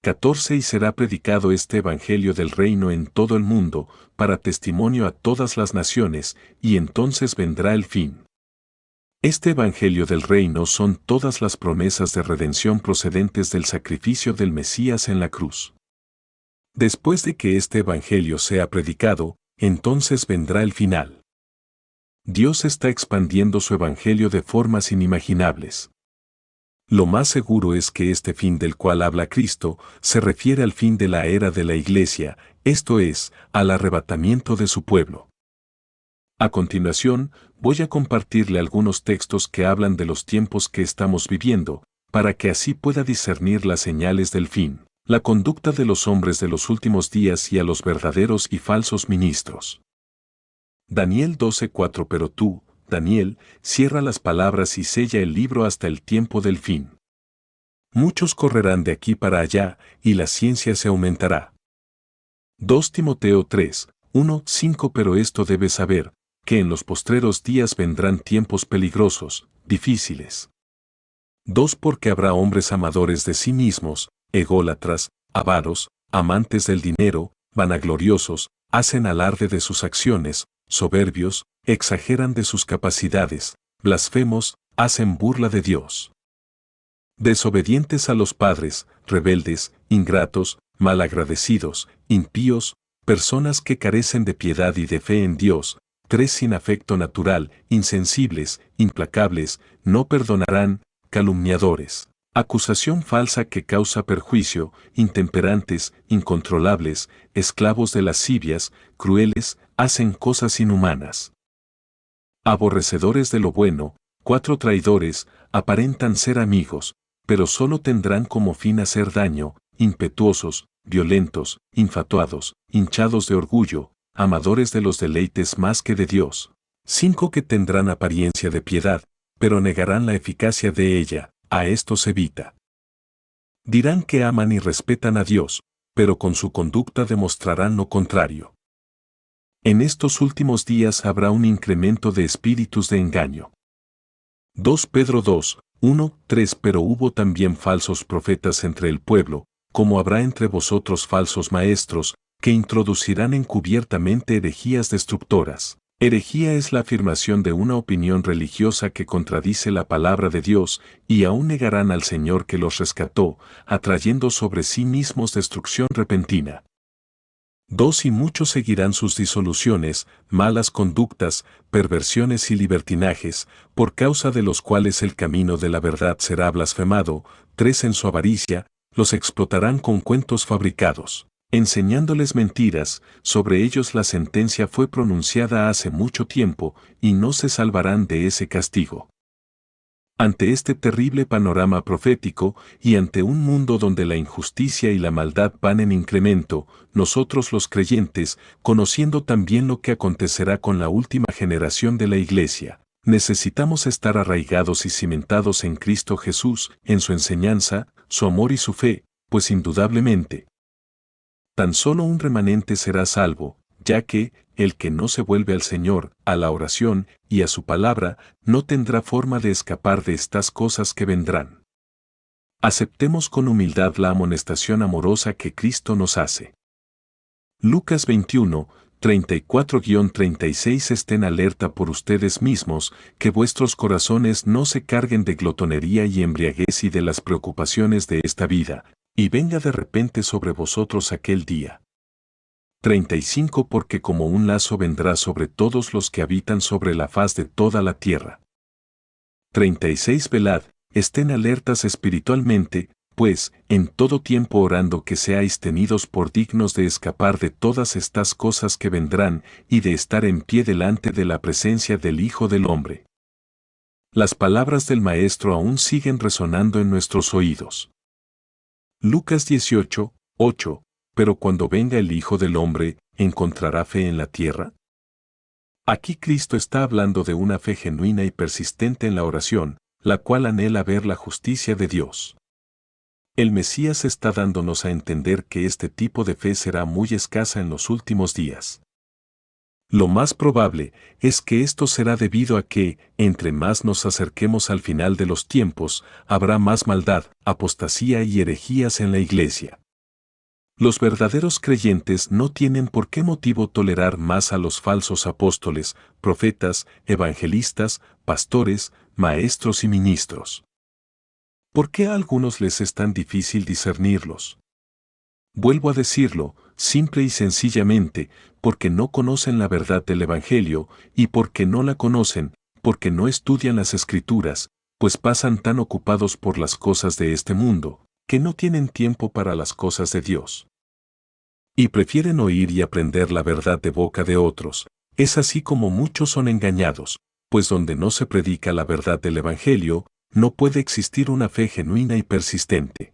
Speaker 1: 14. Y será predicado este evangelio del reino en todo el mundo, para testimonio a todas las naciones, y entonces vendrá el fin. Este evangelio del reino son todas las promesas de redención procedentes del sacrificio del Mesías en la cruz. Después de que este evangelio sea predicado, entonces vendrá el final. Dios está expandiendo su evangelio de formas inimaginables. Lo más seguro es que este fin del cual habla Cristo se refiere al fin de la era de la Iglesia, esto es, al arrebatamiento de su pueblo. A continuación, voy a compartirle algunos textos que hablan de los tiempos que estamos viviendo, para que así pueda discernir las señales del fin, la conducta de los hombres de los últimos días y a los verdaderos y falsos ministros. Daniel 12:4 Pero tú, Daniel, cierra las palabras y sella el libro hasta el tiempo del fin. Muchos correrán de aquí para allá, y la ciencia se aumentará. 2 Timoteo 3:1-5 Pero esto debes saber, que en los postreros días vendrán tiempos peligrosos, difíciles. 2 Porque habrá hombres amadores de sí mismos, ególatras, avaros, amantes del dinero, vanagloriosos, hacen alarde de sus acciones, soberbios, exageran de sus capacidades, blasfemos, hacen burla de Dios. Desobedientes a los padres, rebeldes, ingratos, malagradecidos, impíos, personas que carecen de piedad y de fe en Dios. 3 Sin afecto natural, insensibles, implacables, no perdonarán, calumniadores. Acusación falsa que causa perjuicio, intemperantes, incontrolables, esclavos de lascivias, crueles, hacen cosas inhumanas. Aborrecedores de lo bueno. 4 Traidores, aparentan ser amigos, pero solo tendrán como fin hacer daño, impetuosos, violentos, infatuados, hinchados de orgullo, amadores de los deleites más que de Dios. 5 Que tendrán apariencia de piedad, pero negarán la eficacia de ella, a estos evita. Dirán que aman y respetan a Dios, pero con su conducta demostrarán lo contrario. En estos últimos días habrá un incremento de espíritus de engaño. 2 Pedro 2:1-3 Pero hubo también falsos profetas entre el pueblo, como habrá entre vosotros falsos maestros, que introducirán encubiertamente herejías destructoras. Herejía es la afirmación de una opinión religiosa que contradice la palabra de Dios, y aún negarán al Señor que los rescató, atrayendo sobre sí mismos destrucción repentina. 2 Y muchos seguirán sus disoluciones, malas conductas, perversiones y libertinajes, por causa de los cuales el camino de la verdad será blasfemado. 3 En su avaricia, los explotarán con cuentos fabricados, enseñándoles mentiras. Sobre ellos la sentencia fue pronunciada hace mucho tiempo, y no se salvarán de ese castigo. Ante este terrible panorama profético, y ante un mundo donde la injusticia y la maldad van en incremento, nosotros los creyentes, conociendo también lo que acontecerá con la última generación de la Iglesia, necesitamos estar arraigados y cimentados en Cristo Jesús, en su enseñanza, su amor y su fe, pues indudablemente, tan solo un remanente será salvo, ya que, el que no se vuelve al Señor, a la oración y a su palabra, no tendrá forma de escapar de estas cosas que vendrán. Aceptemos con humildad la amonestación amorosa que Cristo nos hace. Lucas 21:34-36 Estén alerta por ustedes mismos, que vuestros corazones no se carguen de glotonería y embriaguez y de las preocupaciones de esta vida, y venga de repente sobre vosotros aquel día. 35 Porque como un lazo vendrá sobre todos los que habitan sobre la faz de toda la tierra. 36 Velad, estén alertas espiritualmente, pues, en todo tiempo orando que seáis tenidos por dignos de escapar de todas estas cosas que vendrán y de estar en pie delante de la presencia del Hijo del Hombre. Las palabras del Maestro aún siguen resonando en nuestros oídos. Lucas 18:8 Pero cuando venga el Hijo del Hombre, ¿encontrará fe en la tierra? Aquí Cristo está hablando de una fe genuina y persistente en la oración, la cual anhela ver la justicia de Dios. El Mesías está dándonos a entender que este tipo de fe será muy escasa en los últimos días. Lo más probable es que esto será debido a que, entre más nos acerquemos al final de los tiempos, habrá más maldad, apostasía y herejías en la Iglesia. Los verdaderos creyentes no tienen por qué motivo tolerar más a los falsos apóstoles, profetas, evangelistas, pastores, maestros y ministros. ¿Por qué a algunos les es tan difícil discernirlos? Vuelvo a decirlo, simple y sencillamente, porque no conocen la verdad del Evangelio, y porque no la conocen, porque no estudian las Escrituras, pues pasan tan ocupados por las cosas de este mundo, que no tienen tiempo para las cosas de Dios. Y prefieren oír y aprender la verdad de boca de otros, Es así como muchos son engañados, pues donde no se predica la verdad del Evangelio, no puede existir una fe genuina y persistente.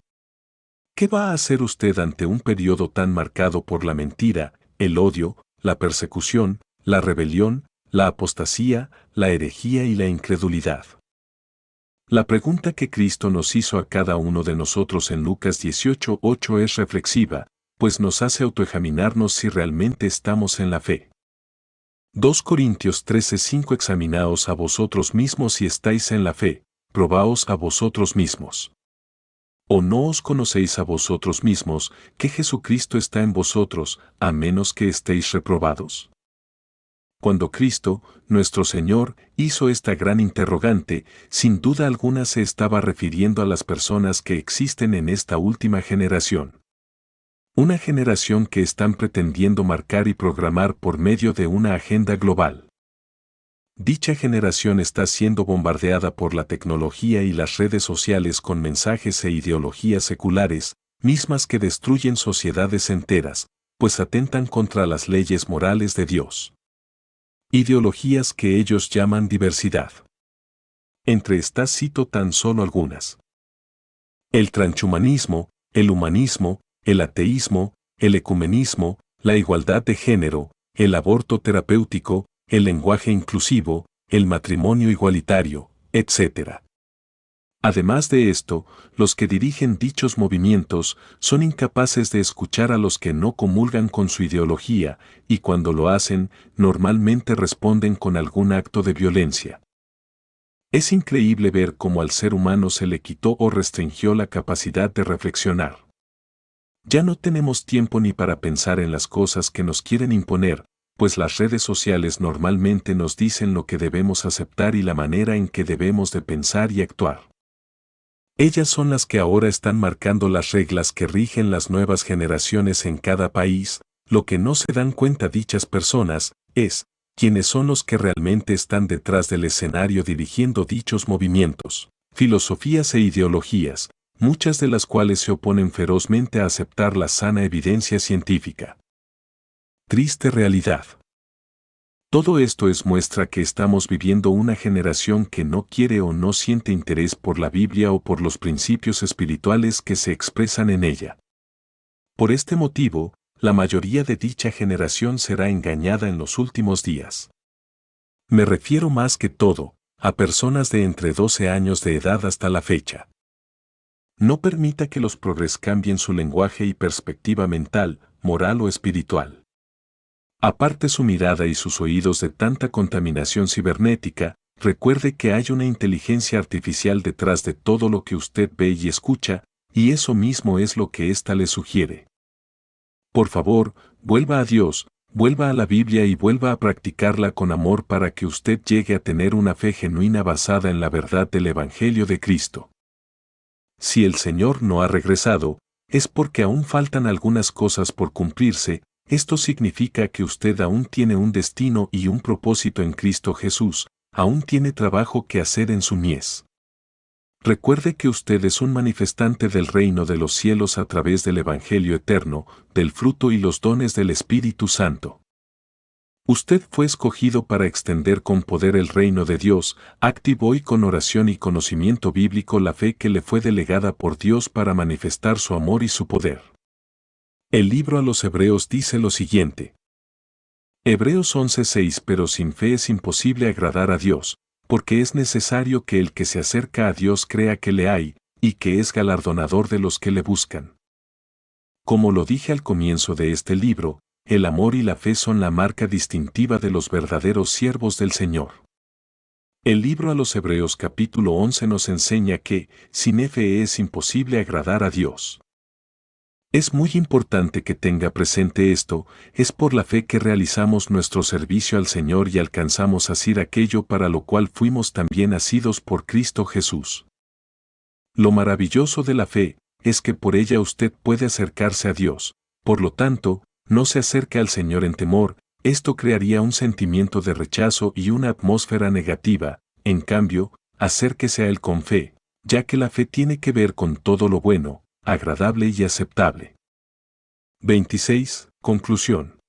Speaker 1: ¿Qué va a hacer usted ante un periodo tan marcado por la mentira, el odio, la persecución, la rebelión, la apostasía, la herejía y la incredulidad? La pregunta que Cristo nos hizo a cada uno de nosotros en Lucas 18:8 es reflexiva, pues nos hace autoexaminarnos si realmente estamos en la fe. 2 Corintios 13:5 Examinaos a vosotros mismos si estáis en la fe, probaos a vosotros mismos. ¿O no os conocéis a vosotros mismos que Jesucristo está en vosotros, a menos que estéis reprobados? Cuando Cristo, nuestro Señor, hizo esta gran interrogante, sin duda alguna se estaba refiriendo a las personas que existen en esta última generación. Una generación que están pretendiendo marcar y programar por medio de una agenda global. Dicha generación está siendo bombardeada por la tecnología y las redes sociales con mensajes e ideologías seculares, mismas que destruyen sociedades enteras, pues atentan contra las leyes morales de Dios. Ideologías que ellos llaman diversidad. Entre estas cito tan solo algunas. El transhumanismo, el humanismo, el ateísmo, el ecumenismo, la igualdad de género, el aborto terapéutico, el lenguaje inclusivo, el matrimonio igualitario, etc. Además de esto, los que dirigen dichos movimientos son incapaces de escuchar a los que no comulgan con su ideología, y cuando lo hacen, normalmente responden con algún acto de violencia. Es increíble ver cómo al ser humano se le quitó o restringió la capacidad de reflexionar. Ya no tenemos tiempo ni para pensar en las cosas que nos quieren imponer, pues las redes sociales normalmente nos dicen lo que debemos aceptar y la manera en que debemos de pensar y actuar. Ellas son las que ahora están marcando las reglas que rigen las nuevas generaciones en cada país. Lo que no se dan cuenta dichas personas es quiénes son los que realmente están detrás del escenario dirigiendo dichos movimientos, filosofías e ideologías, muchas de las cuales se oponen ferozmente a aceptar la sana evidencia científica. Triste realidad. Todo esto es muestra que estamos viviendo una generación que no quiere o no siente interés por la Biblia o por los principios espirituales que se expresan en ella. Por este motivo, la mayoría de dicha generación será engañada en los últimos días. Me refiero más que todo a personas de entre 12 años de edad hasta la fecha. No permita que los progres cambien su lenguaje y perspectiva mental, moral o espiritual. Aparte su mirada y sus oídos de tanta contaminación cibernética, recuerde que hay una inteligencia artificial detrás de todo lo que usted ve y escucha, y eso mismo es lo que ésta le sugiere. Por favor, vuelva a Dios, vuelva a la Biblia y vuelva a practicarla con amor para que usted llegue a tener una fe genuina basada en la verdad del Evangelio de Cristo. Si el Señor no ha regresado, es porque aún faltan algunas cosas por cumplirse. Esto significa que usted aún tiene un destino y un propósito en Cristo Jesús, aún tiene trabajo que hacer en su mies. Recuerde que usted es un manifestante del reino de los cielos a través del Evangelio eterno, del fruto y los dones del Espíritu Santo. Usted fue escogido para extender con poder el reino de Dios, activo y con oración y conocimiento bíblico la fe que le fue delegada por Dios para manifestar su amor y su poder. El libro a los Hebreos dice lo siguiente. Hebreos 11:6 Pero sin fe es imposible agradar a Dios, porque es necesario que el que se acerca a Dios crea que le hay, y que es galardonador de los que le buscan. Como lo dije al comienzo de este libro, el amor y la fe son la marca distintiva de los verdaderos siervos del Señor. El libro a los Hebreos capítulo 11 nos enseña que, sin fe es imposible agradar a Dios. Es muy importante que tenga presente esto, es por la fe que realizamos nuestro servicio al Señor y alcanzamos asir aquello para lo cual fuimos también asidos por Cristo Jesús. Lo maravilloso de la fe es que por ella usted puede acercarse a Dios, por lo tanto, no se acerque al Señor en temor, esto crearía un sentimiento de rechazo y una atmósfera negativa, en cambio, acérquese a Él con fe, ya que la fe tiene que ver con todo lo bueno, agradable y aceptable. 26. Conclusión.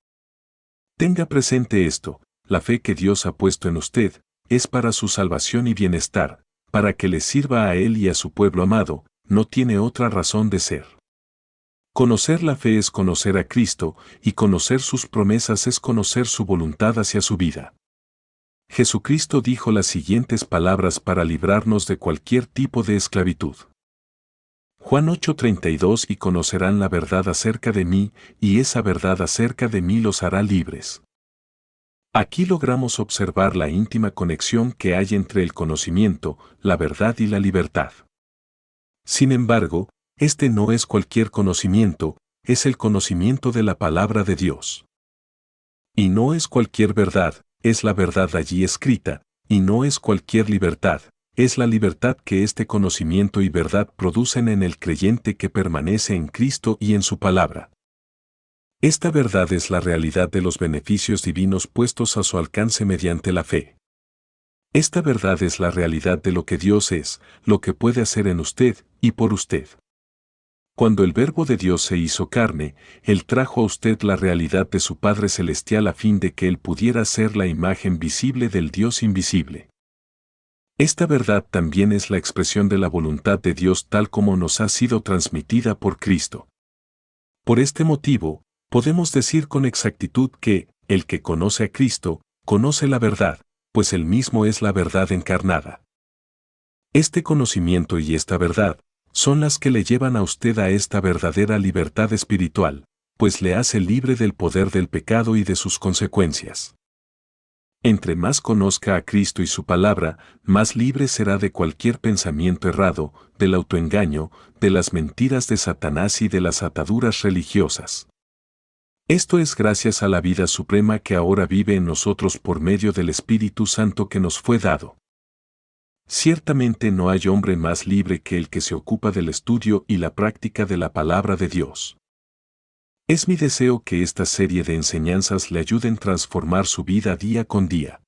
Speaker 1: Tenga presente esto, la fe que Dios ha puesto en usted, es para su salvación y bienestar, para que le sirva a Él y a su pueblo amado, no tiene otra razón de ser. Conocer la fe es conocer a Cristo, y conocer sus promesas es conocer su voluntad hacia su vida. Jesucristo dijo las siguientes palabras para librarnos de cualquier tipo de esclavitud. Juan 8:32 Y conocerán la verdad acerca de mí, y esa verdad acerca de mí los hará libres. Aquí logramos observar la íntima conexión que hay entre el conocimiento, la verdad y la libertad. Sin embargo, este no es cualquier conocimiento, es el conocimiento de la palabra de Dios. Y no es cualquier verdad, es la verdad allí escrita, y no es cualquier libertad, es la libertad que este conocimiento y verdad producen en el creyente que permanece en Cristo y en su palabra. Esta verdad es la realidad de los beneficios divinos puestos a su alcance mediante la fe. Esta verdad es la realidad de lo que Dios es, lo que puede hacer en usted y por usted. Cuando el Verbo de Dios se hizo carne, Él trajo a usted la realidad de su Padre Celestial a fin de que Él pudiera ser la imagen visible del Dios invisible. Esta verdad también es la expresión de la voluntad de Dios tal como nos ha sido transmitida por Cristo. Por este motivo, podemos decir con exactitud que, el que conoce a Cristo, conoce la verdad, pues Él mismo es la verdad encarnada. Este conocimiento y esta verdad, son las que le llevan a usted a esta verdadera libertad espiritual, pues le hace libre del poder del pecado y de sus consecuencias. Entre más conozca a Cristo y su palabra, más libre será de cualquier pensamiento errado, del autoengaño, de las mentiras de Satanás y de las ataduras religiosas. Esto es gracias a la vida suprema que ahora vive en nosotros por medio del Espíritu Santo que nos fue dado. Ciertamente no hay hombre más libre que el que se ocupa del estudio y la práctica de la palabra de Dios. Es mi deseo que esta serie de enseñanzas le ayuden a transformar su vida día con día.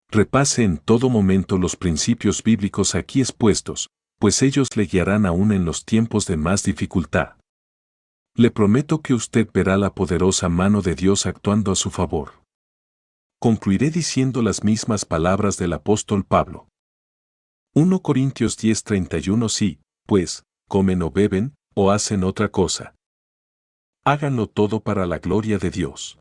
Speaker 1: Repase en todo momento los principios bíblicos aquí expuestos, pues ellos le guiarán aún en los tiempos de más dificultad. Le prometo que usted verá la poderosa mano de Dios actuando a su favor. Concluiré diciendo las mismas palabras del apóstol Pablo. 1 Corintios 10:31 Sí, pues, comen o beben, o hacen otra cosa. Háganlo todo para la gloria de Dios.